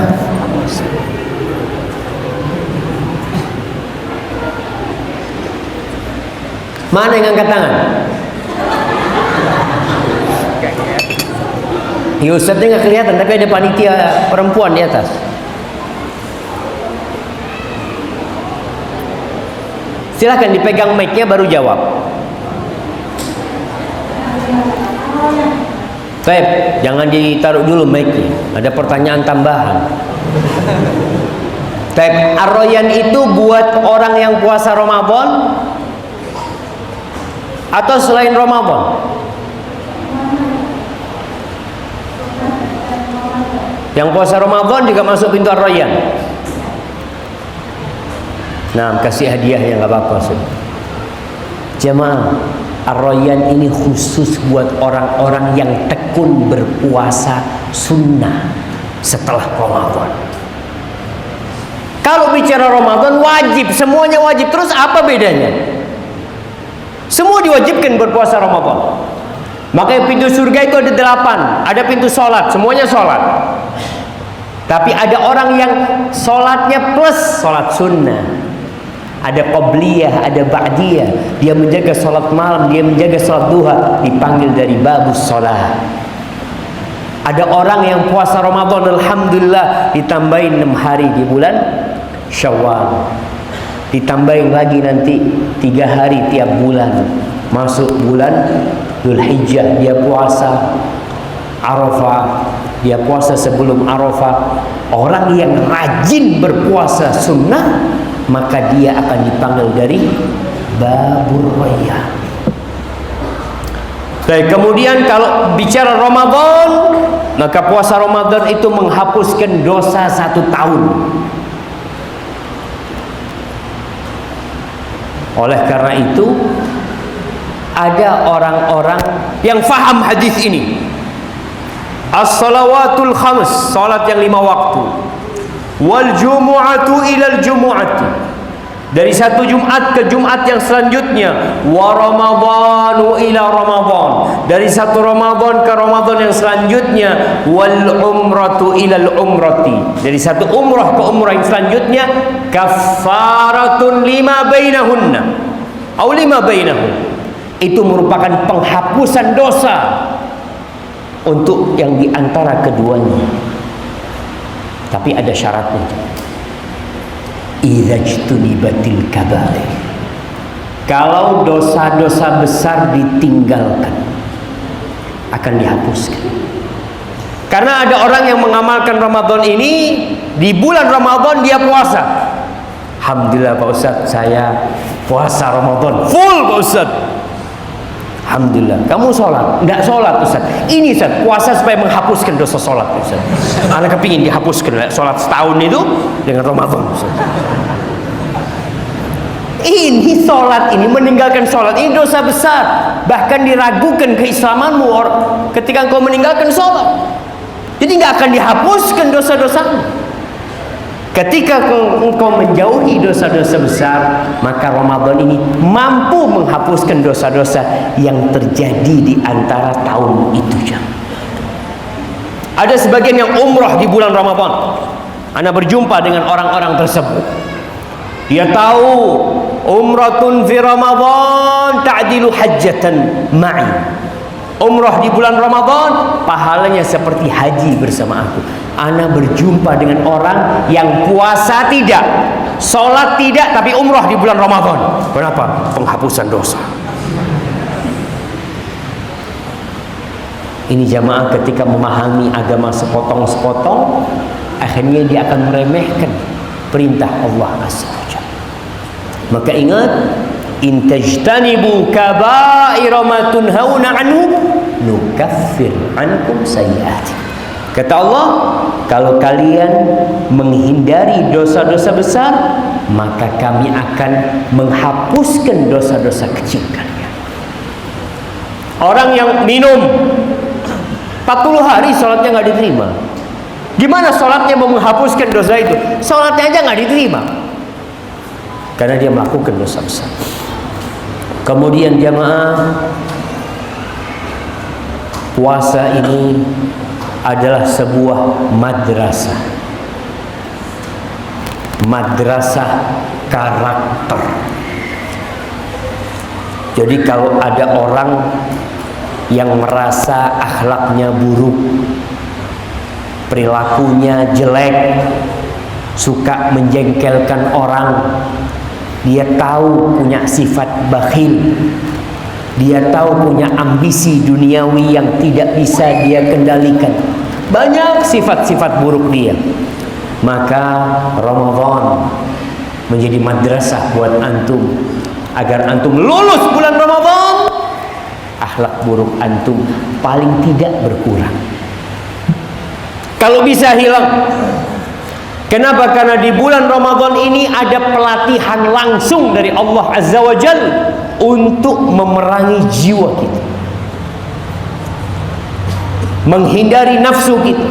mana yang angkat tangan? Ya Ustadznya nggak kelihatan, tapi ada panitia perempuan di atas. Silahkan dipegang mic-nya baru jawab. Baik, jangan ditaruh dulu mic-nya. Ada pertanyaan tambahan. Baik, Ar-Rayyan itu buat orang yang puasa Ramadan atau selain Ramadan? Yang puasa Ramadan juga masuk pintu Ar-Rayyan. Nah, kasih hadiahnya nggak apa-apa. Jemaah, Ar-Rayyan ini khusus buat orang-orang yang tekun berpuasa sunnah setelah Ramadan. Kalau bicara Ramadan wajib, semuanya wajib. Terus apa bedanya? Semua diwajibkan berpuasa Ramadan. Makanya pintu surga itu ada 8. Ada pintu sholat, semuanya sholat. Tapi ada orang yang sholatnya plus sholat sunnah. Ada qobliyah, ada ba'diyah. Dia menjaga sholat malam, dia menjaga sholat duha, dipanggil dari babus sholat. Ada orang yang puasa Ramadan, alhamdulillah, ditambahin 6 hari di bulan Syawal, ditambahin lagi nanti 3 hari tiap bulan. Masuk bulan Dzulhijjah, dia puasa Arafah, dia puasa sebelum Arafah. Orang yang rajin berpuasa sunnah, maka dia akan dipanggil dari Babur Rayyan. Baik, kemudian kalau bicara Ramadan, maka puasa Ramadan itu menghapuskan dosa 1 tahun. Oleh karena itu, ada orang-orang yang faham hadis ini. As-salawatul khams, salat yang 5 waktu. Wal jumu'atu ilal jumu'ati, dari satu Jumat ke Jumat yang selanjutnya. Wa ramadhanu ila ramadhan, dari satu Ramadan ke Ramadan yang selanjutnya. Wal umratu ilal umrati, dari satu umrah ke umrah yang selanjutnya. Kaffaratun lima bainahunna atau lima bainahun, itu merupakan penghapusan dosa untuk yang diantara keduanya. Tapi ada syaratnya. Idza ijtunibatil kaba'ir, kalau dosa-dosa besar ditinggalkan, akan dihapuskan. Karena ada orang yang mengamalkan Ramadan ini, di bulan Ramadan dia puasa. Alhamdulillah Pak Ustadz, saya puasa Ramadan full Pak Ustadz. Alhamdulillah. Kamu sholat? Enggak sholat Ustaz. Ini Ustaz, puasa supaya menghapuskan dosa sholat Ustaz. Anak kepingin dihapuskan sholat setahun itu dengan Ramadan Ustaz. Ini sholat ini, meninggalkan sholat ini dosa besar. Bahkan diragukan keislamanmu ketika engkau meninggalkan sholat. Jadi nggak akan dihapuskan dosa-dosamu. Ketika engkau menjauhi dosa-dosa besar, maka Ramadan ini mampu menghapuskan dosa-dosa yang terjadi di antara tahun itu. Ada sebagian yang umrah di bulan Ramadan. Ana berjumpa dengan orang-orang tersebut. Dia tahu umratun fi Ramadan ta'dilu hajjatan ma'i. Umrah di bulan Ramadan pahalanya seperti haji bersama aku. Ana berjumpa dengan orang yang puasa tidak, sholat tidak, tapi umrah di bulan Ramadan. Kenapa? Penghapusan dosa. Ini jamaah ketika memahami agama sepotong-sepotong, akhirnya dia akan meremehkan perintah Allah Azza wa Jalla. Maka ingat, in tajtanibu kaba'ira ma tunhauna anhu nukaffir ankum sayyi'atikum. Kata Allah, kalau kalian menghindari dosa-dosa besar, maka kami akan menghapuskan dosa-dosa kecil kalian. Orang yang minum 40 hari sholatnya nggak diterima. Gimana sholatnya mau menghapuskan dosa itu? Sholatnya aja nggak diterima karena dia melakukan dosa besar. Kemudian jamaah, puasa ini adalah sebuah madrasah karakter. Jadi kalau ada orang yang merasa akhlaknya buruk, perilakunya jelek, suka menjengkelkan orang, dia tahu punya sifat bakhil, dia tahu punya ambisi duniawi yang tidak bisa dia kendalikan, banyak sifat-sifat buruk dia, maka Ramadan menjadi madrasah buat antum agar antum lulus bulan Ramadan, akhlak buruk antum paling tidak berkurang, kalau bisa hilang. Kenapa? Karena di bulan Ramadan ini ada pelatihan langsung dari Allah Azza wa Jalla untuk memerangi jiwa kita, menghindari nafsu kita.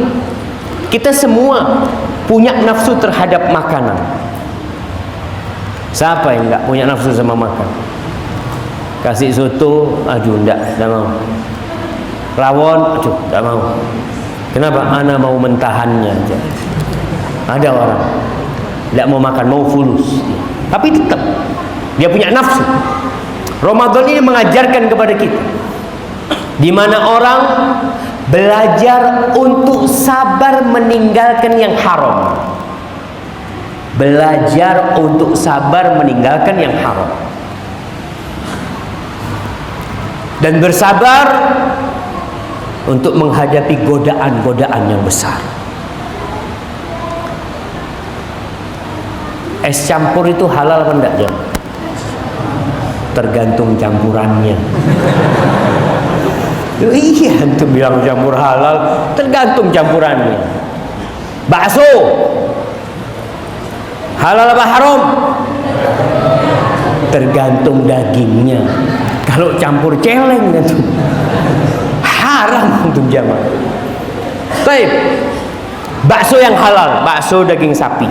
Kita semua punya nafsu terhadap makanan. Siapa yang nggak punya nafsu sama makan? Kasih soto, aduh enggak mau. Rawon, aduh enggak mau. Kenapa? Ana mau mentahannya aja. Ada orang tidak mau makan, mau fulus, tapi tetap dia punya nafsu. Ramadan ini mengajarkan kepada kita, di mana orang belajar untuk sabar meninggalkan yang haram. Belajar untuk sabar meninggalkan yang haram. Dan bersabar untuk menghadapi godaan-godaan yang besar. Es campur itu halal apa enggak, Jam? Tergantung campurannya. Iya, antum bilang campur halal, tergantung campurannya. Bakso halal apa haram? Tergantung dagingnya. Kalau campur celeng itu haram untuk jamaah. Baik. Bakso yang halal, bakso daging sapi.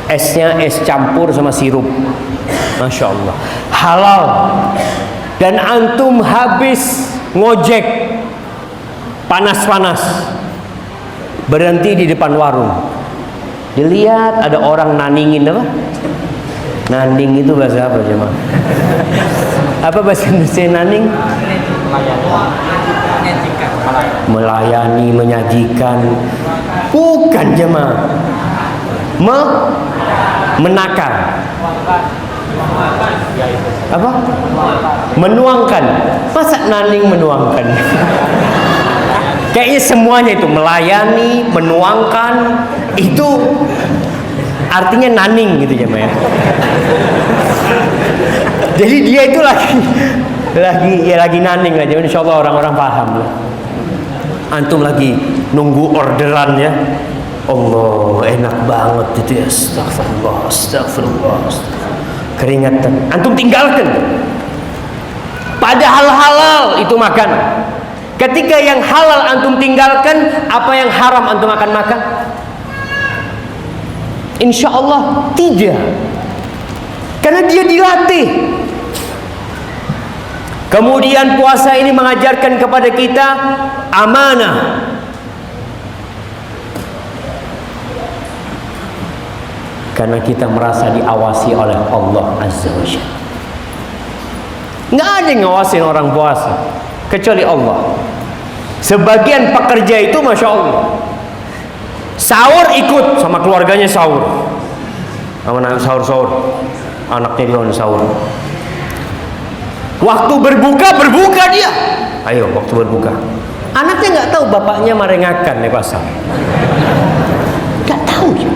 Esnya es campur sama sirup, Masya Allah, halal. Dan antum habis ngojek panas-panas, berhenti di depan warung, dilihat ada orang naningin apa? Naning itu bahasa apa jemaah? Apa bahasa Indonesia naning? Melayani, menyajikan. Bukan jemaah. Menakar. Apa? Menuangkan. Masa naning menuangkan? Kayaknya semuanya itu melayani, menuangkan, itu artinya naning gitu ya, Maya. Jadi dia itu lagi naning aja. Insyaallah orang-orang paham lah. Antum lagi nunggu orderan ya. Allah, enak banget itu ya. Astagfirullah, astagfirullah, keringetan. Antum tinggalkan. Padahal halal itu makan. Ketika yang halal antum tinggalkan, apa yang haram antum akan makan? Insya Allah tidak. Karena dia dilatih. Kemudian puasa ini mengajarkan kepada kita amanah. Karena kita merasa diawasi oleh Allah Azza wa Jalla. Nggak ada yang ngawasin orang puasa kecuali Allah. Sebagian pekerja itu Masya Allah, sahur ikut sama keluarganya sahur, sama anak sahur, anaknya dia sahur. Waktu berbuka dia, ayo waktu berbuka. Anaknya nggak tahu bapaknya merengakan di pasar, nggak tahu ya.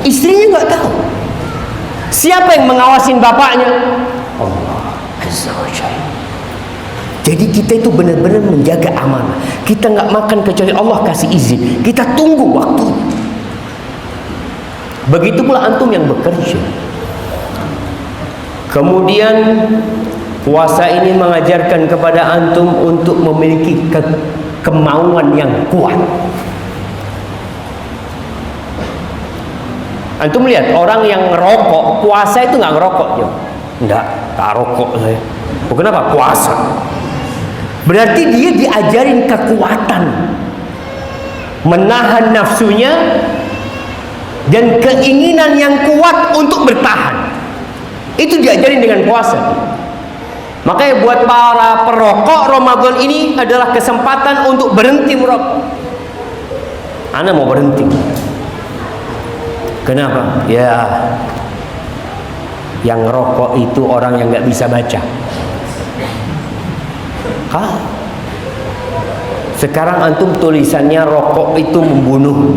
Istrinya nggak tahu. Siapa yang mengawasin bapaknya? Allah Azza wa Jalla. Jadi kita itu benar-benar menjaga amanah. Kita nggak makan kecuali Allah kasih izin. Kita tunggu waktu. Begitu pula antum yang bekerja. Kemudian puasa ini mengajarkan kepada antum untuk memiliki kemauan yang kuat. Antum lihat orang yang ngerokok, puasa itu nggak ngerokok, ya? Tak rokok saya. Kenapa? Puasa. Berarti dia diajarin kekuatan, menahan nafsunya dan keinginan yang kuat untuk bertahan. Itu diajarin dengan puasa. Makanya buat para perokok, Ramadan ini adalah kesempatan untuk berhenti merokok. Ana mau berhenti. Kenapa? Ya, yang rokok itu orang yang nggak bisa baca. Sekarang antum tulisannya rokok itu membunuh.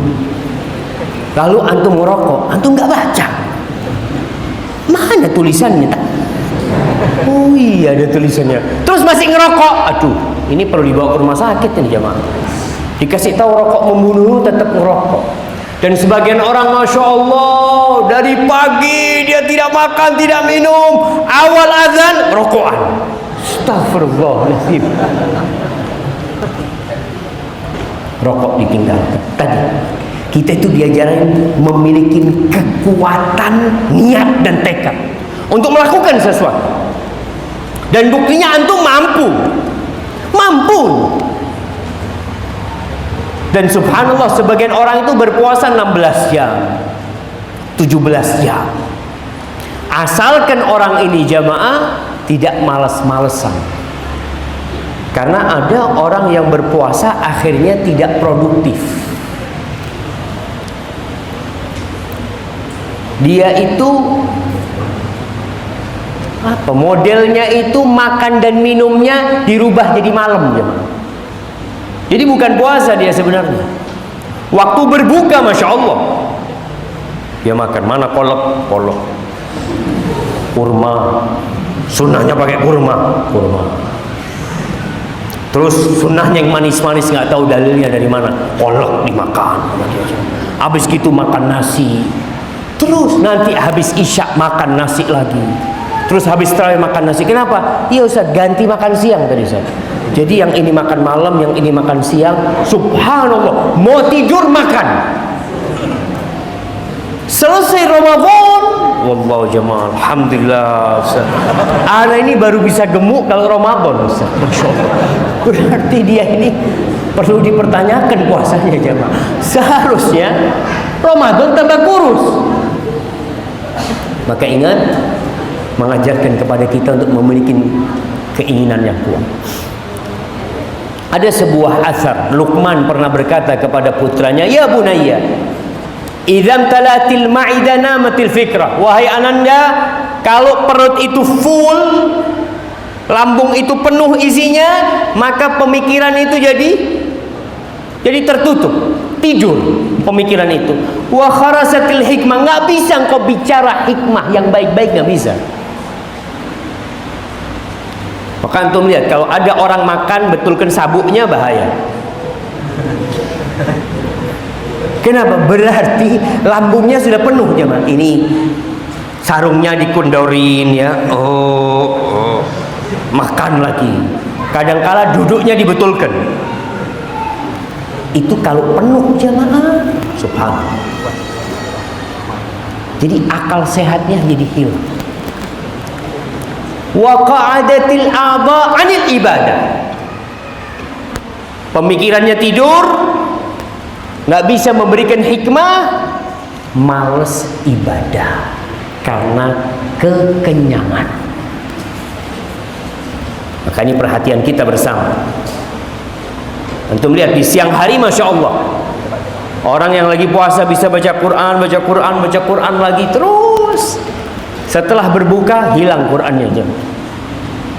Lalu antum ngerokok, antum nggak baca. Mana tulisannya? Oh iya ada tulisannya. Terus masih ngerokok. Aduh, ini perlu dibawa ke rumah sakit nih jamaah. Dikasih tahu rokok membunuh, tetap ngerokok. Dan sebagian orang, masya Allah, dari pagi dia tidak makan, tidak minum, awal azan rokokan. Astagfirullahaladzim. Rokok ditinggalkan. Tadi kita itu diajarin memiliki kekuatan niat dan tekad untuk melakukan sesuatu. Dan buktinya antum mampu. Dan subhanallah, sebagian orang itu berpuasa 16 jam 17 jam. Asalkan orang ini jamaah tidak malas-malesan. Karena ada orang yang berpuasa akhirnya tidak produktif. Dia itu modelnya itu makan dan minumnya dirubah jadi malam jemaah. Jadi bukan puasa dia sebenarnya. Waktu berbuka masya Allah dia makan, mana kolak kurma, sunnahnya pakai kurma. Terus sunnahnya yang manis-manis nggak tahu dalilnya dari mana, kolak dimakan. Habis gitu makan nasi. Terus nanti habis isya makan nasi lagi. Terus habis terawih makan nasi. Kenapa? Iya Ustaz, ganti makan siang tadi Ustaz. Jadi yang ini makan malam, yang ini makan siang. Subhanallah, mau tidur makan. Selesai Ramadan, wallahu jamaah, alhamdulillah Ustaz. Ana ini baru bisa gemuk kalau Ramadan Ustaz. Masyaallah. Berarti dia ini perlu dipertanyakan puasanya jamaah. Seharusnya Ramadan tambah kurus. Maka ingat, mengajarkan kepada kita untuk memiliki keinginan yang kuat. Ada sebuah asar, Luqman pernah berkata kepada putranya, "Ya bunayya, idzam talatil ma'ida namatil fikrah." Wahai ananda, kalau perut itu full, lambung itu penuh isinya, maka pemikiran itu jadi tertutup, tidur pemikiran itu. Wa kharasatil hikmah, nggak bisa engkau bicara hikmah yang baik-baik, nggak bisa. Maka antum lihat, kalau ada orang makan betulkan sabuknya, bahaya. Kenapa? Berarti lambungnya sudah penuh jemaah. Ini sarungnya dikundorin ya. Oh. Makan lagi. Kadangkala duduknya dibetulkan. Itu kalau penuh jemaah, subhanallah. Jadi akal sehatnya jadi hilang. Wa qa'adatil a'dha 'anil ibadah. Pemikirannya tidur, nggak bisa memberikan hikmah, males ibadah karena kekenyangan. Maka ini perhatian kita bersama. Antum lihat di siang hari, masya Allah, orang yang lagi puasa bisa baca Quran lagi terus. Setelah berbuka hilang Qurannya jam.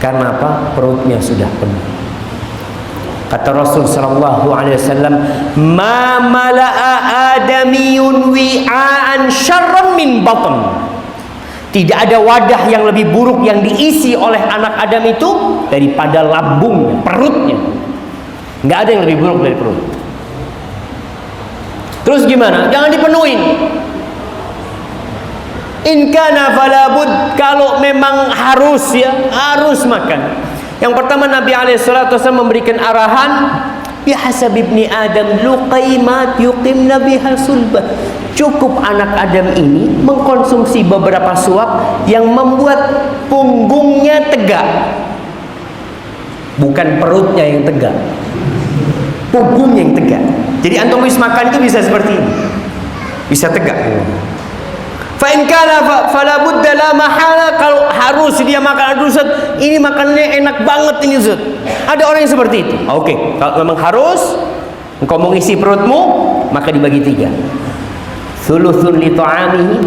Karena apa? Perutnya sudah penuh. Kata Rasul sallallahu alaihi wasallam, "Ma mala'a adamiyun wi'an syarran min batn." Tidak ada wadah yang lebih buruk yang diisi oleh anak Adam itu daripada lambung, perutnya. Nggak ada yang lebih buruk dari perut. Terus gimana? Jangan dipenuhin. In kana falabud, kalau memang harus ya, harus makan. Yang pertama Nabi SAW memberikan arahan, bihasab ibni Adam luqaimat yuqimna bihal sulbah. Cukup anak Adam ini mengkonsumsi beberapa suap yang membuat punggungnya tegak. Bukan perutnya yang tegak, punggungnya yang tegak. Jadi antum habis makan itu bisa seperti ini, bisa tegak. Fa in kana fala budda la mahala, kalau harus dia makan, aduh Ustaz, ini makanannya enak banget ini Ustaz. Ada orang yang seperti itu. Oke, kalau memang harus engkau mengisi perutmu, maka dibagi 3. Thuluthun li ta'amihi,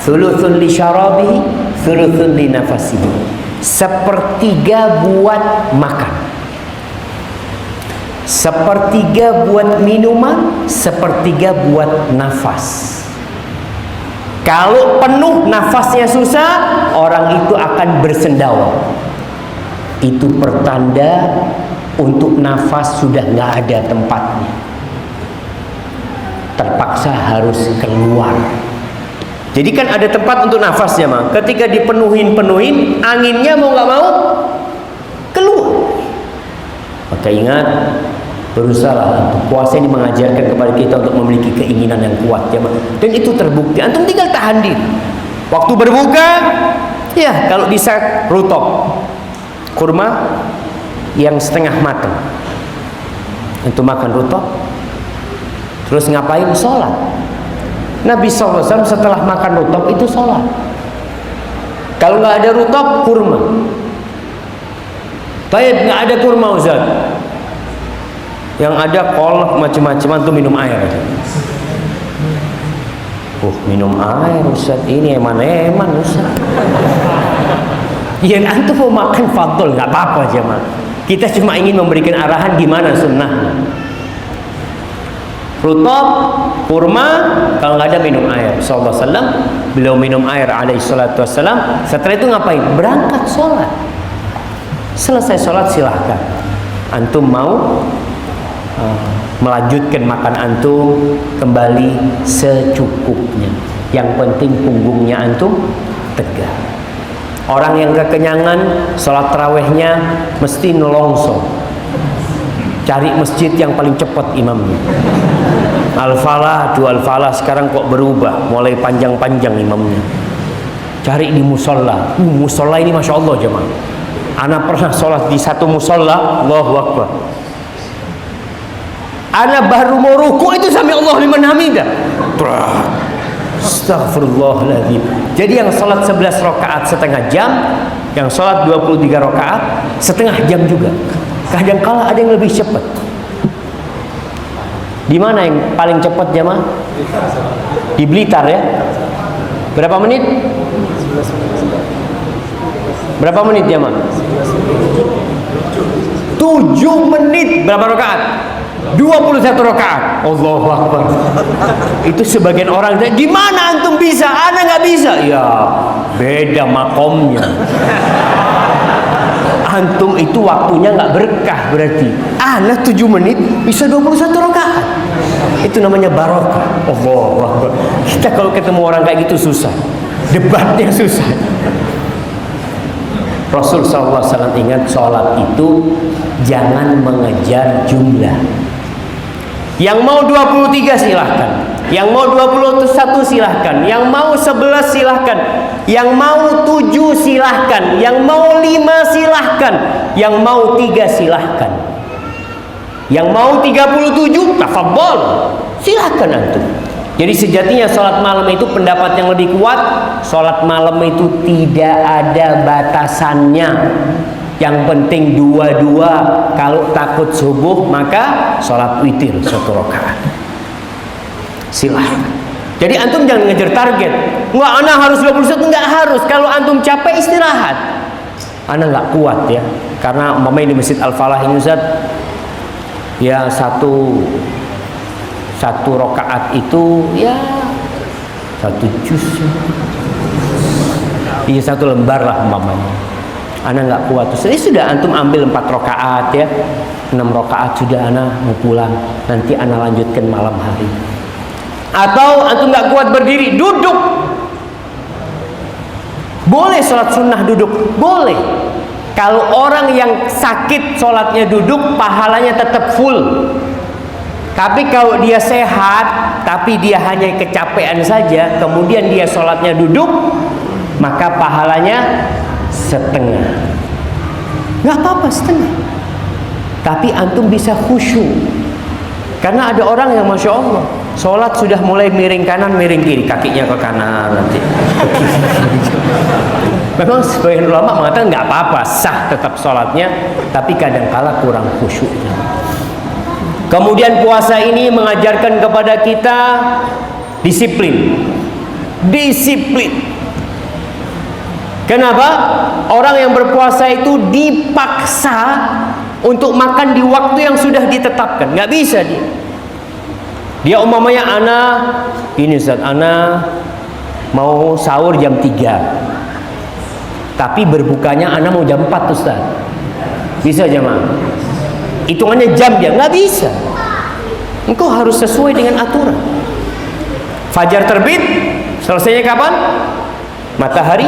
thuluthun li syarabihi, thuluthun li nafasihi. Sepertiga buat makan, sepertiga buat minuman, sepertiga buat nafas. Kalau penuh nafasnya susah, orang itu akan bersendawa. Itu pertanda untuk nafas sudah nggak ada tempatnya, terpaksa harus keluar. Jadi kan ada tempat untuk nafasnya mah. Ketika dipenuhin anginnya mau nggak mau keluar. Maka ingat, berusaha. Puasa ini mengajarkan kepada kita untuk memiliki keinginan yang kuat ya, dan itu terbukti. Antum tinggal tahan diri. Waktu berbuka, ya kalau bisa rutop, kurma yang setengah matang. Antum makan rutop, terus ngapain? Sholat. Nabi SAW setelah makan rutop itu sholat. Kalau nggak ada rutop, kurma. Baik, nggak ada kurma Ustaz, yang ada kolak macam-macam, tuh minum air. Minum air Ustaz, ini eman-eman Ustaz. Ya antum mau makan fadl, nggak apa-apa jemaah. Kita cuma ingin memberikan arahan gimana sunnah. Rutop, kurma, kalau nggak ada minum air. Sallallahu alaihi wasallam, beliau minum air alaihi salatu wassalam. Setelah itu ngapain? Berangkat sholat. Selesai sholat silahkan. Antum mau melanjutkan makan antum, kembali secukupnya. Yang penting punggungnya antum tegak. Orang yang kekenyangan, sholat tarawehnya mesti nolongso, cari masjid yang paling cepat imamnya. Al-Falah, Al-Falah sekarang kok berubah, mulai panjang-panjang imamnya. Cari di musola. Musola ini masya Allah jemaah. Ana pernah sholat di satu musola, Allahu Akbar. Ana baru mau ruku itu sampai Allah liman hamidah. Astagfirullahaladzim. Jadi yang sholat 11 rakaat setengah jam, yang sholat 23 rakaat setengah jam juga. Kadang-kala ada yang lebih cepat. Di mana yang paling cepat jemaah? Di Blitar ya. Berapa menit? Berapa menit jemaah? 7 menit. Berapa rakaat? 21 rakaat. Allahu Akbar. Itu sebagian orang, gimana antum bisa? Ana nggak bisa. Ya, beda makomnya. Antum itu waktunya nggak berkah berarti. Ana 7 menit bisa 21 rakaat. Itu namanya barokah. Allahu Akbar. Kita kalau ketemu orang kayak gitu susah. Debatnya susah. Rasul SAW ingat, sholat itu jangan mengejar jumlah. Yang mau 23 silahkan, yang mau 21 silahkan, yang mau 11 silahkan, yang mau 7 silahkan, yang mau 5 silahkan, yang mau 3 silahkan, yang mau 37 tafadhol, silahkan antum. Jadi sejatinya sholat malam itu pendapat yang lebih kuat, sholat malam itu tidak ada batasannya. Yang penting dua-dua. Kalau takut subuh maka sholat witir 1 rakaat. Silahkan. Jadi antum jangan ngejar target. Enggak, ana harus 21, enggak harus. Kalau antum capek istirahat. Ana nggak kuat ya. Karena umpamanya di Masjid Al-Falah ini Ustaz, ya satu rakaat itu ya 1 juz. Iya 1 lembar lah umpamanya. Ana nggak kuat, terus sudah antum ambil 4 rakaat ya, 6 rakaat sudah ana mau pulang, nanti ana lanjutkan malam hari. Atau antum nggak kuat berdiri, duduk. Boleh sholat sunnah duduk, boleh. Kalau orang yang sakit sholatnya duduk, pahalanya tetap full. Tapi kalau dia sehat, tapi dia hanya kecapean saja, kemudian dia sholatnya duduk, maka pahalanya setengah. Nggak apa-apa setengah. Tapi antum bisa khusyuk. Karena ada orang yang Masya Allah, sholat sudah mulai miring kanan, miring kiri, kakinya ke kanan nanti. Memang sebagian ulama mengatakan nggak apa-apa, sah tetap sholatnya, tapi kadangkala kurang khusyuknya. Kemudian puasa ini mengajarkan kepada kita disiplin. Disiplin. Kenapa? Orang yang berpuasa itu dipaksa untuk makan di waktu yang sudah ditetapkan. Nggak bisa dia. Dia umpamanya ini Ustaz, ana mau sahur jam 3. Tapi berbukanya ana mau jam 4 Ustaz. Bisa jemaah? Hitungannya jam dia, nggak bisa. Engkau harus sesuai dengan aturan. Fajar terbit, selesainya kapan? Matahari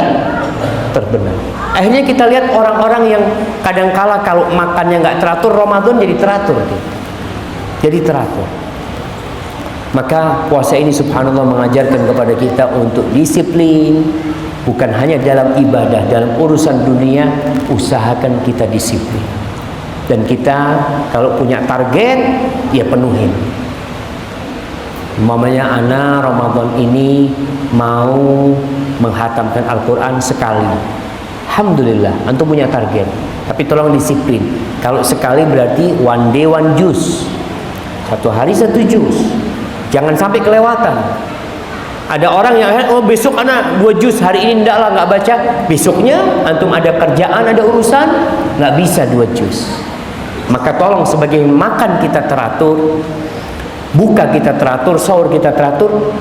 terbenam. Akhirnya kita lihat orang-orang yang kadangkala kalau makannya nggak teratur, Ramadan jadi teratur. Jadi teratur. Maka puasa ini subhanallah mengajarkan kepada kita untuk disiplin. Bukan hanya dalam ibadah, dalam urusan dunia, usahakan kita disiplin. Dan kita kalau punya target, ya penuhin. Umpamanya ana Ramadan ini mau menghatamkan Al-Quran sekali. Alhamdulillah, antum punya target. Tapi tolong disiplin. Kalau sekali berarti one day one juz. 1 hari 1 juz. Jangan sampai kelewatan. Ada orang yang besok anak 2 juz, hari ini enggak lah, nggak baca. Besoknya antum ada kerjaan, ada urusan, nggak bisa 2 juz. Maka tolong sebagai makan kita teratur, buka kita teratur, sahur kita teratur,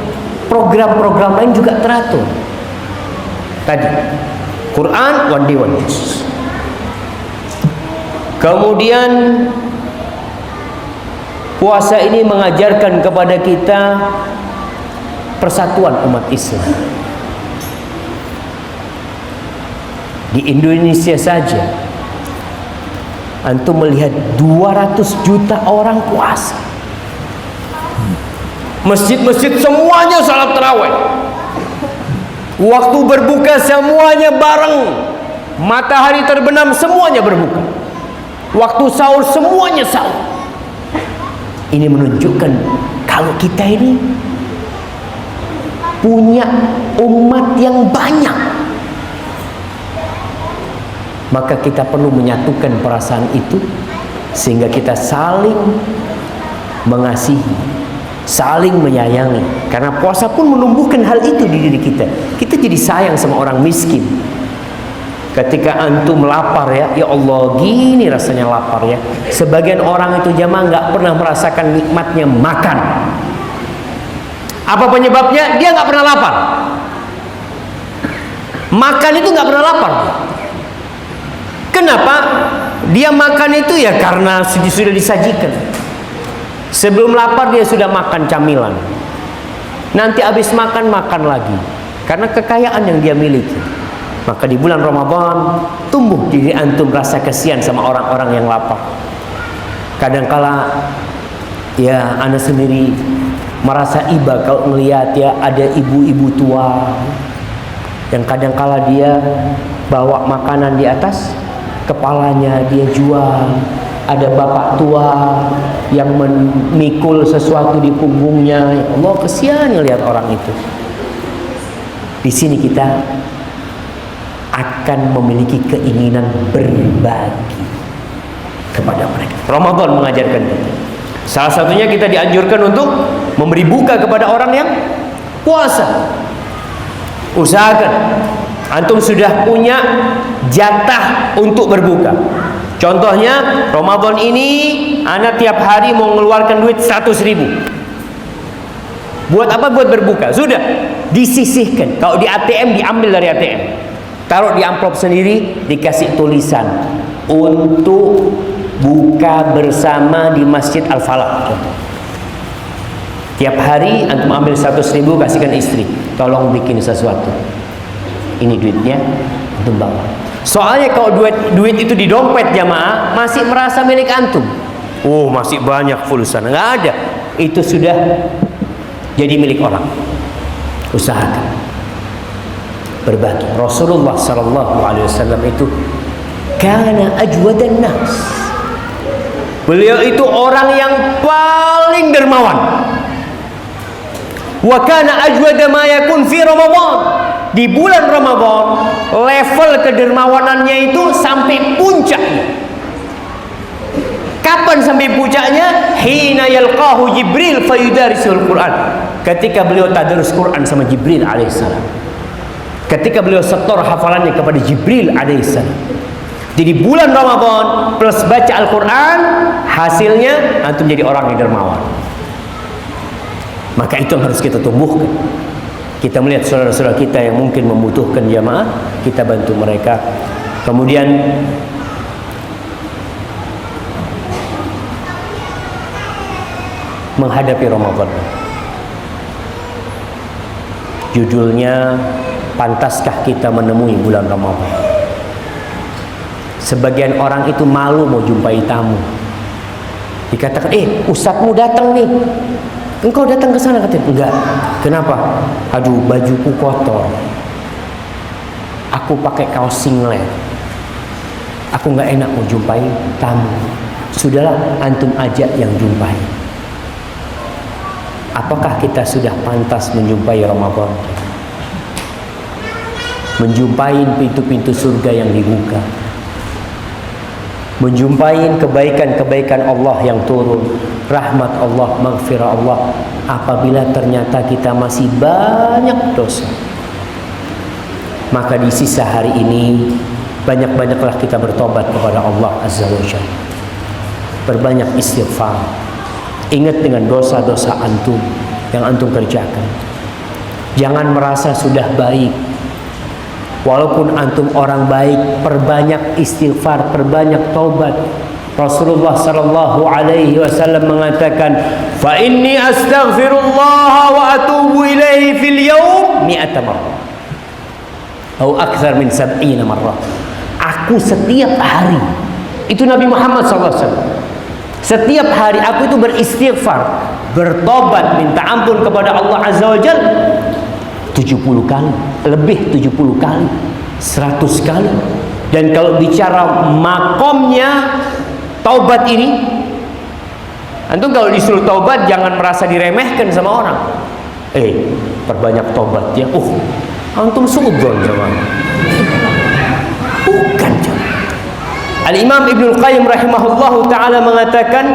program-program lain juga teratur. Tadi Quran one day one juz. Kemudian puasa ini mengajarkan kepada kita persatuan umat Islam. Di Indonesia saja antum melihat 200 juta orang puasa. Masjid-masjid semuanya salat tarawih. Waktu berbuka semuanya bareng. Matahari terbenam semuanya berbuka. Waktu sahur semuanya sahur. Ini menunjukkan kalau kita ini punya umat yang banyak, maka kita perlu menyatukan perasaan itu sehingga kita saling mengasihi, saling menyayangi. Karena puasa pun menumbuhkan hal itu di diri kita. Kita jadi sayang sama orang miskin. Ketika antum lapar ya Allah gini rasanya lapar ya. Sebagian orang itu jamaah nggak pernah merasakan nikmatnya makan. Apa penyebabnya? Dia nggak pernah lapar. Makan itu nggak pernah lapar. Kenapa? Dia makan itu ya karena sudah disajikan. Sebelum lapar dia sudah makan camilan. Nanti habis makan lagi. Karena kekayaan yang dia miliki. Maka di bulan Ramadan tumbuh diri antum rasa kasihan sama orang-orang yang lapar. Kadangkala ya ana sendiri merasa iba kalau melihat ya ada ibu-ibu tua yang kadangkala dia bawa makanan di atas kepalanya dia jual. Ada bapak tua yang memikul sesuatu di punggungnya. Ya Allah, kesian ngelihat orang itu. Di sini kita akan memiliki keinginan berbagi kepada mereka. Ramadan mengajarkan kita. Salah satunya kita dianjurkan untuk memberi buka kepada orang yang puasa. Usahakan antum sudah punya jatah untuk berbuka. Contohnya Ramadan ini anak tiap hari mau mengeluarkan duit 100.000. Buat apa? Buat berbuka. Sudah disisihkan. Kalau di ATM diambil dari ATM. taruh di amplop sendiri, dikasih tulisan untuk buka bersama di Masjid Al-Falah. Tiap hari antum ambil 100.000, kasihkan istri, tolong bikin sesuatu, ini duitnya, antum bawa. Soalnya kalau duit itu di dompet jamaah masih merasa milik antum. Oh, masih banyak pulsa, nggak ada, itu sudah jadi milik orang. Usahakan berbagi. Rasulullah sallallahu alaihi wasallam itu kana ajwadan nas. Beliau itu orang yang paling dermawan. Wa kana ajwada ma yakun fi Ramadan. Di bulan Ramadan level kedermawanannya itu sampai puncaknya. Kapan sampai puncaknya? Hina yalqahu Jibril fayudarisul Quran. Ketika beliau tadarus Quran sama Jibril alaihissalam. Ketika beliau setor hafalannya kepada Jibril alaihissalam. Jadi bulan Ramadan plus baca Al-Quran, hasilnya antum jadi orang yang dermawan. Maka itu yang harus kita tumbuhkan. Kita melihat saudara-saudara kita yang mungkin membutuhkan jamaah, kita bantu mereka. Kemudian menghadapi Ramadan. Judulnya, pantaskah kita menemui bulan Ramadan? Sebagian orang itu malu mau jumpai tamu. Dikatakan, ustadzmu datang nih, engkau datang ke sana, katanya. Enggak. Kenapa? Aduh, bajuku kotor, aku pakai kaos singlet, aku nggak enak mau jumpai tamu. Sudahlah, antum ajak yang jumpai. Apakah kita sudah pantas menjumpai Ramadan? Menjumpai pintu-pintu surga yang dibuka, menjumpai kebaikan-kebaikan Allah yang turun, rahmat Allah, maghfirah Allah. Apabila ternyata kita masih banyak dosa, maka di sisa hari ini banyak-banyaklah kita bertobat kepada Allah Azza wa Jalla. Perbanyak istighfar. Ingat dengan dosa-dosa antum yang antum kerjakan. Jangan merasa sudah baik. Walaupun antum orang baik, perbanyak istighfar, perbanyak taubat. Rasulullah sallallahu alaihi wasallam mengatakan, "Fa inni astaghfirullah wa atubu ilaihi fil yaum 100 marrah." Atau akthar min 70 marrah. Aku setiap hari, itu Nabi Muhammad sallallahu alaihi wasallam. Setiap hari aku itu beristighfar, bertobat, minta ampun kepada Allah Azza wa Jalla 70 kali, lebih 70 kali, 100 kali. Dan kalau bicara makomnya taubat ini, antum kalau disuruh taubat jangan merasa diremehkan sama orang. Perbanyak taubat ya. Antum suudzon sama. Bukan. Al-Imam Ibnul Qayyim rahimahullahu ta'ala mengatakan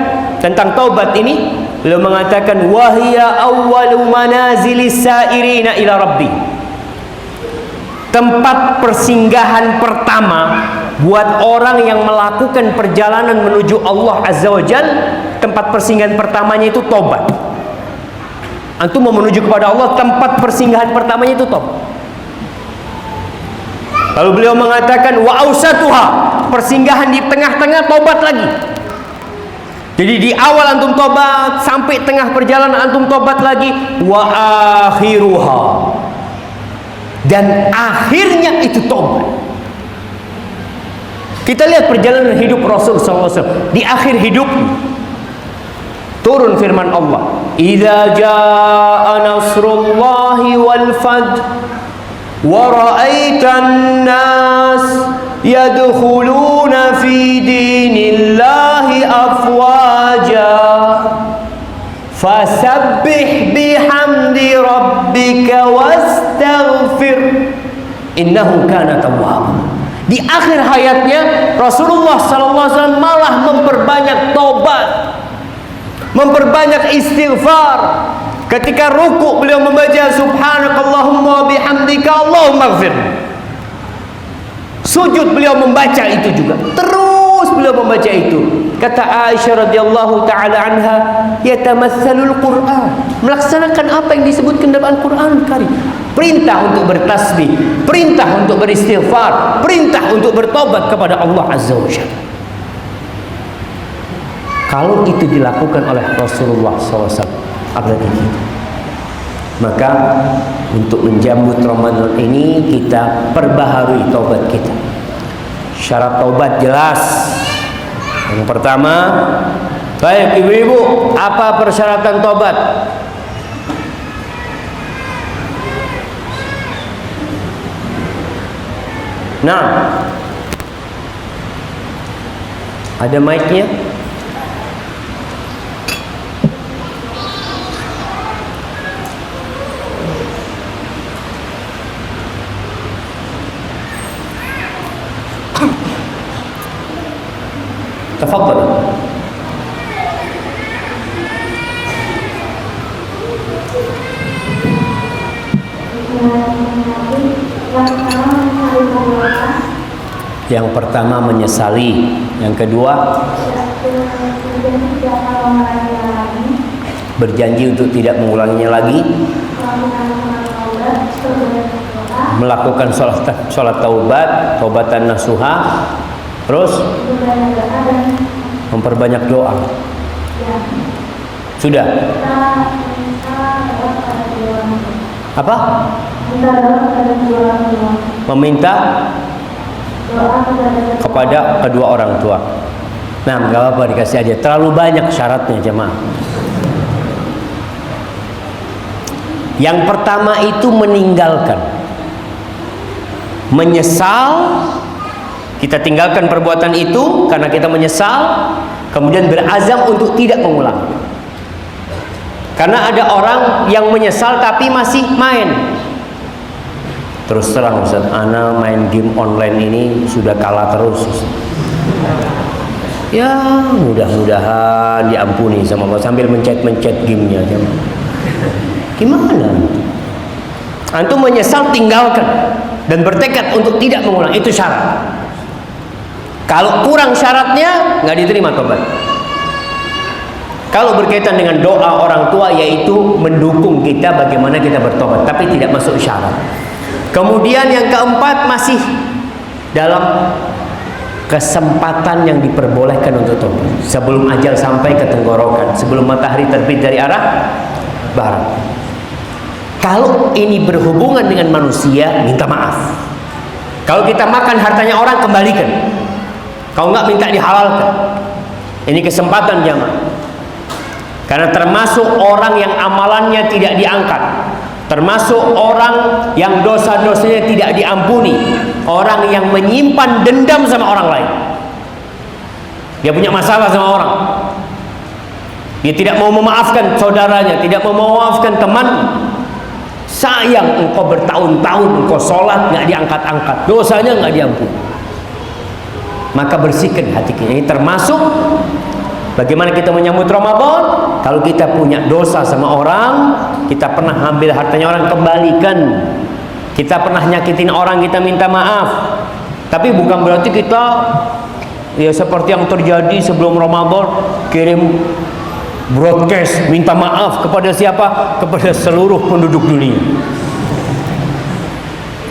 tentang taubat ini, beliau mengatakan, wahia awwalu manazilis sairina ila rabbi. Tempat persinggahan pertama buat orang yang melakukan perjalanan menuju Allah Azza wa Jalla, tempat persinggahan pertamanya itu taubat. Antum mau menuju kepada Allah, tempat persinggahan pertamanya itu taubat. Lalu beliau mengatakan, wa ausatuha, persinggahan di tengah-tengah tobat lagi. Jadi di awal antum tobat, sampai tengah perjalanan antum tobat lagi. Wa akhiruha, dan akhirnya itu tobat. Kita lihat perjalanan hidup Rasul SAW. Di akhir hidup turun firman Allah, idza jaa nasrullahi wal fath wa ra'aitan nas yadkhuluna fi dinillahi afwaja fasabbih bihamdi rabbika wastaghfir innahu kana tawwaba. Di akhir hayatnya Rasulullah SAW malah memperbanyak taubat, memperbanyak istighfar. Ketika ruku beliau membaca subhanakallahumma bihamdika Allahumma ighfir. Sujud beliau membaca itu juga. Terus beliau membaca itu? Kata Aisyah radhiyallahu taala anha, yatamatsalul Qur'an, melaksanakan apa yang disebutkan dalam Al-Qur'an Karim. Perintah untuk bertasbih, perintah untuk beristighfar, perintah untuk bertobat kepada Allah Azza wa Jalla. Kalau itu dilakukan oleh Rasulullah SAW, apalagi kita. Maka untuk menjambut Ramadan ini kita perbaharui taubat kita. Syarat taubat jelas. Yang pertama, baik ibu-ibu, apa persyaratan taubat? Nah, ada mic-nya? Tafadhal. Yang pertama menyesali, yang kedua berjanji untuk tidak mengulanginya lagi, melakukan sholat taubat, taubatan nasuha, terus memperbanyak doa. Sudah. Apa? Meminta kepada kedua orang tua. Nah, nggak apa-apa dikasih aja. Terlalu banyak syaratnya jemaah. Yang pertama itu meninggalkan, menyesal. Kita tinggalkan perbuatan itu karena kita menyesal, kemudian berazam untuk tidak mengulang. Karena ada orang yang menyesal tapi masih main. Terus terang Ustaz, ana main game online ini sudah kalah terus Ustaz. Ya mudah-mudahan diampuni sama Allah, sambil mencet gamenya. Gimana? Antum menyesal, tinggalkan dan bertekad untuk tidak mengulang, itu syarat. Kalau kurang syaratnya, nggak diterima tobat. Kalau berkaitan dengan doa orang tua, yaitu mendukung kita bagaimana kita bertobat, tapi tidak masuk syarat. Kemudian yang keempat, masih dalam kesempatan yang diperbolehkan untuk tobat, sebelum ajal sampai ke tenggorokan, sebelum matahari terbit dari arah barat. Kalau ini berhubungan dengan manusia, minta maaf. Kalau kita makan hartanya orang, kembalikan. Kalau enggak, minta dihalalkan. Ini kesempatan jamaah. Karena termasuk orang yang amalannya tidak diangkat, termasuk orang yang dosa-dosanya tidak diampuni, orang yang menyimpan dendam sama orang lain. Dia punya masalah sama orang, dia tidak mau memaafkan saudaranya, tidak mau memaafkan teman. Sayang, engkau bertahun-tahun engkau sholat nggak diangkat-angkat, dosanya nggak diampuni. Maka bersihkan hati kita. Ini termasuk bagaimana kita menyambut Ramadan. Kalau kita punya dosa sama orang, kita pernah ambil hartanya orang, kembalikan. Kita pernah nyakitin orang, kita minta maaf. Tapi bukan berarti kita ya seperti yang terjadi sebelum Ramadan, kirim broadcast minta maaf kepada siapa? Kepada seluruh penduduk dunia.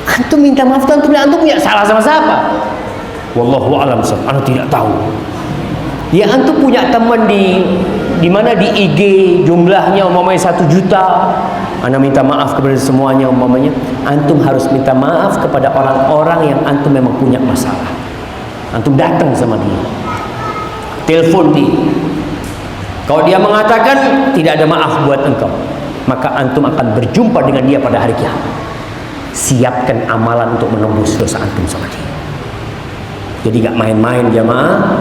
Antum minta maaf, antum punya salah sama siapa? Wallahu a'lam, anda tidak tahu. Ya antum punya teman di mana di IG jumlahnya umpamanya 1 juta. Anda minta maaf kepada semuanya umpamanya. Antum harus minta maaf kepada orang-orang yang antum memang punya masalah. Antum datang sama dia, telepon dia. Kalau dia mengatakan tidak ada maaf buat engkau, maka antum akan berjumpa dengan dia pada hari kiamat. Siapkan amalan untuk menembus dosa antum sama dia. Jadi gak main-main jamaah.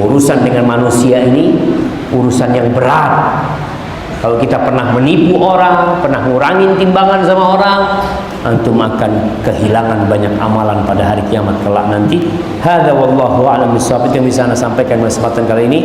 Urusan dengan manusia ini urusan yang berat. Kalau kita pernah menipu orang, pernah ngurangin timbangan sama orang, antum akan kehilangan banyak amalan pada hari kiamat kelak nanti. Hadza wallahu a'lam bishawab. Yang bisa saya sampaikan pada kesempatan kali ini.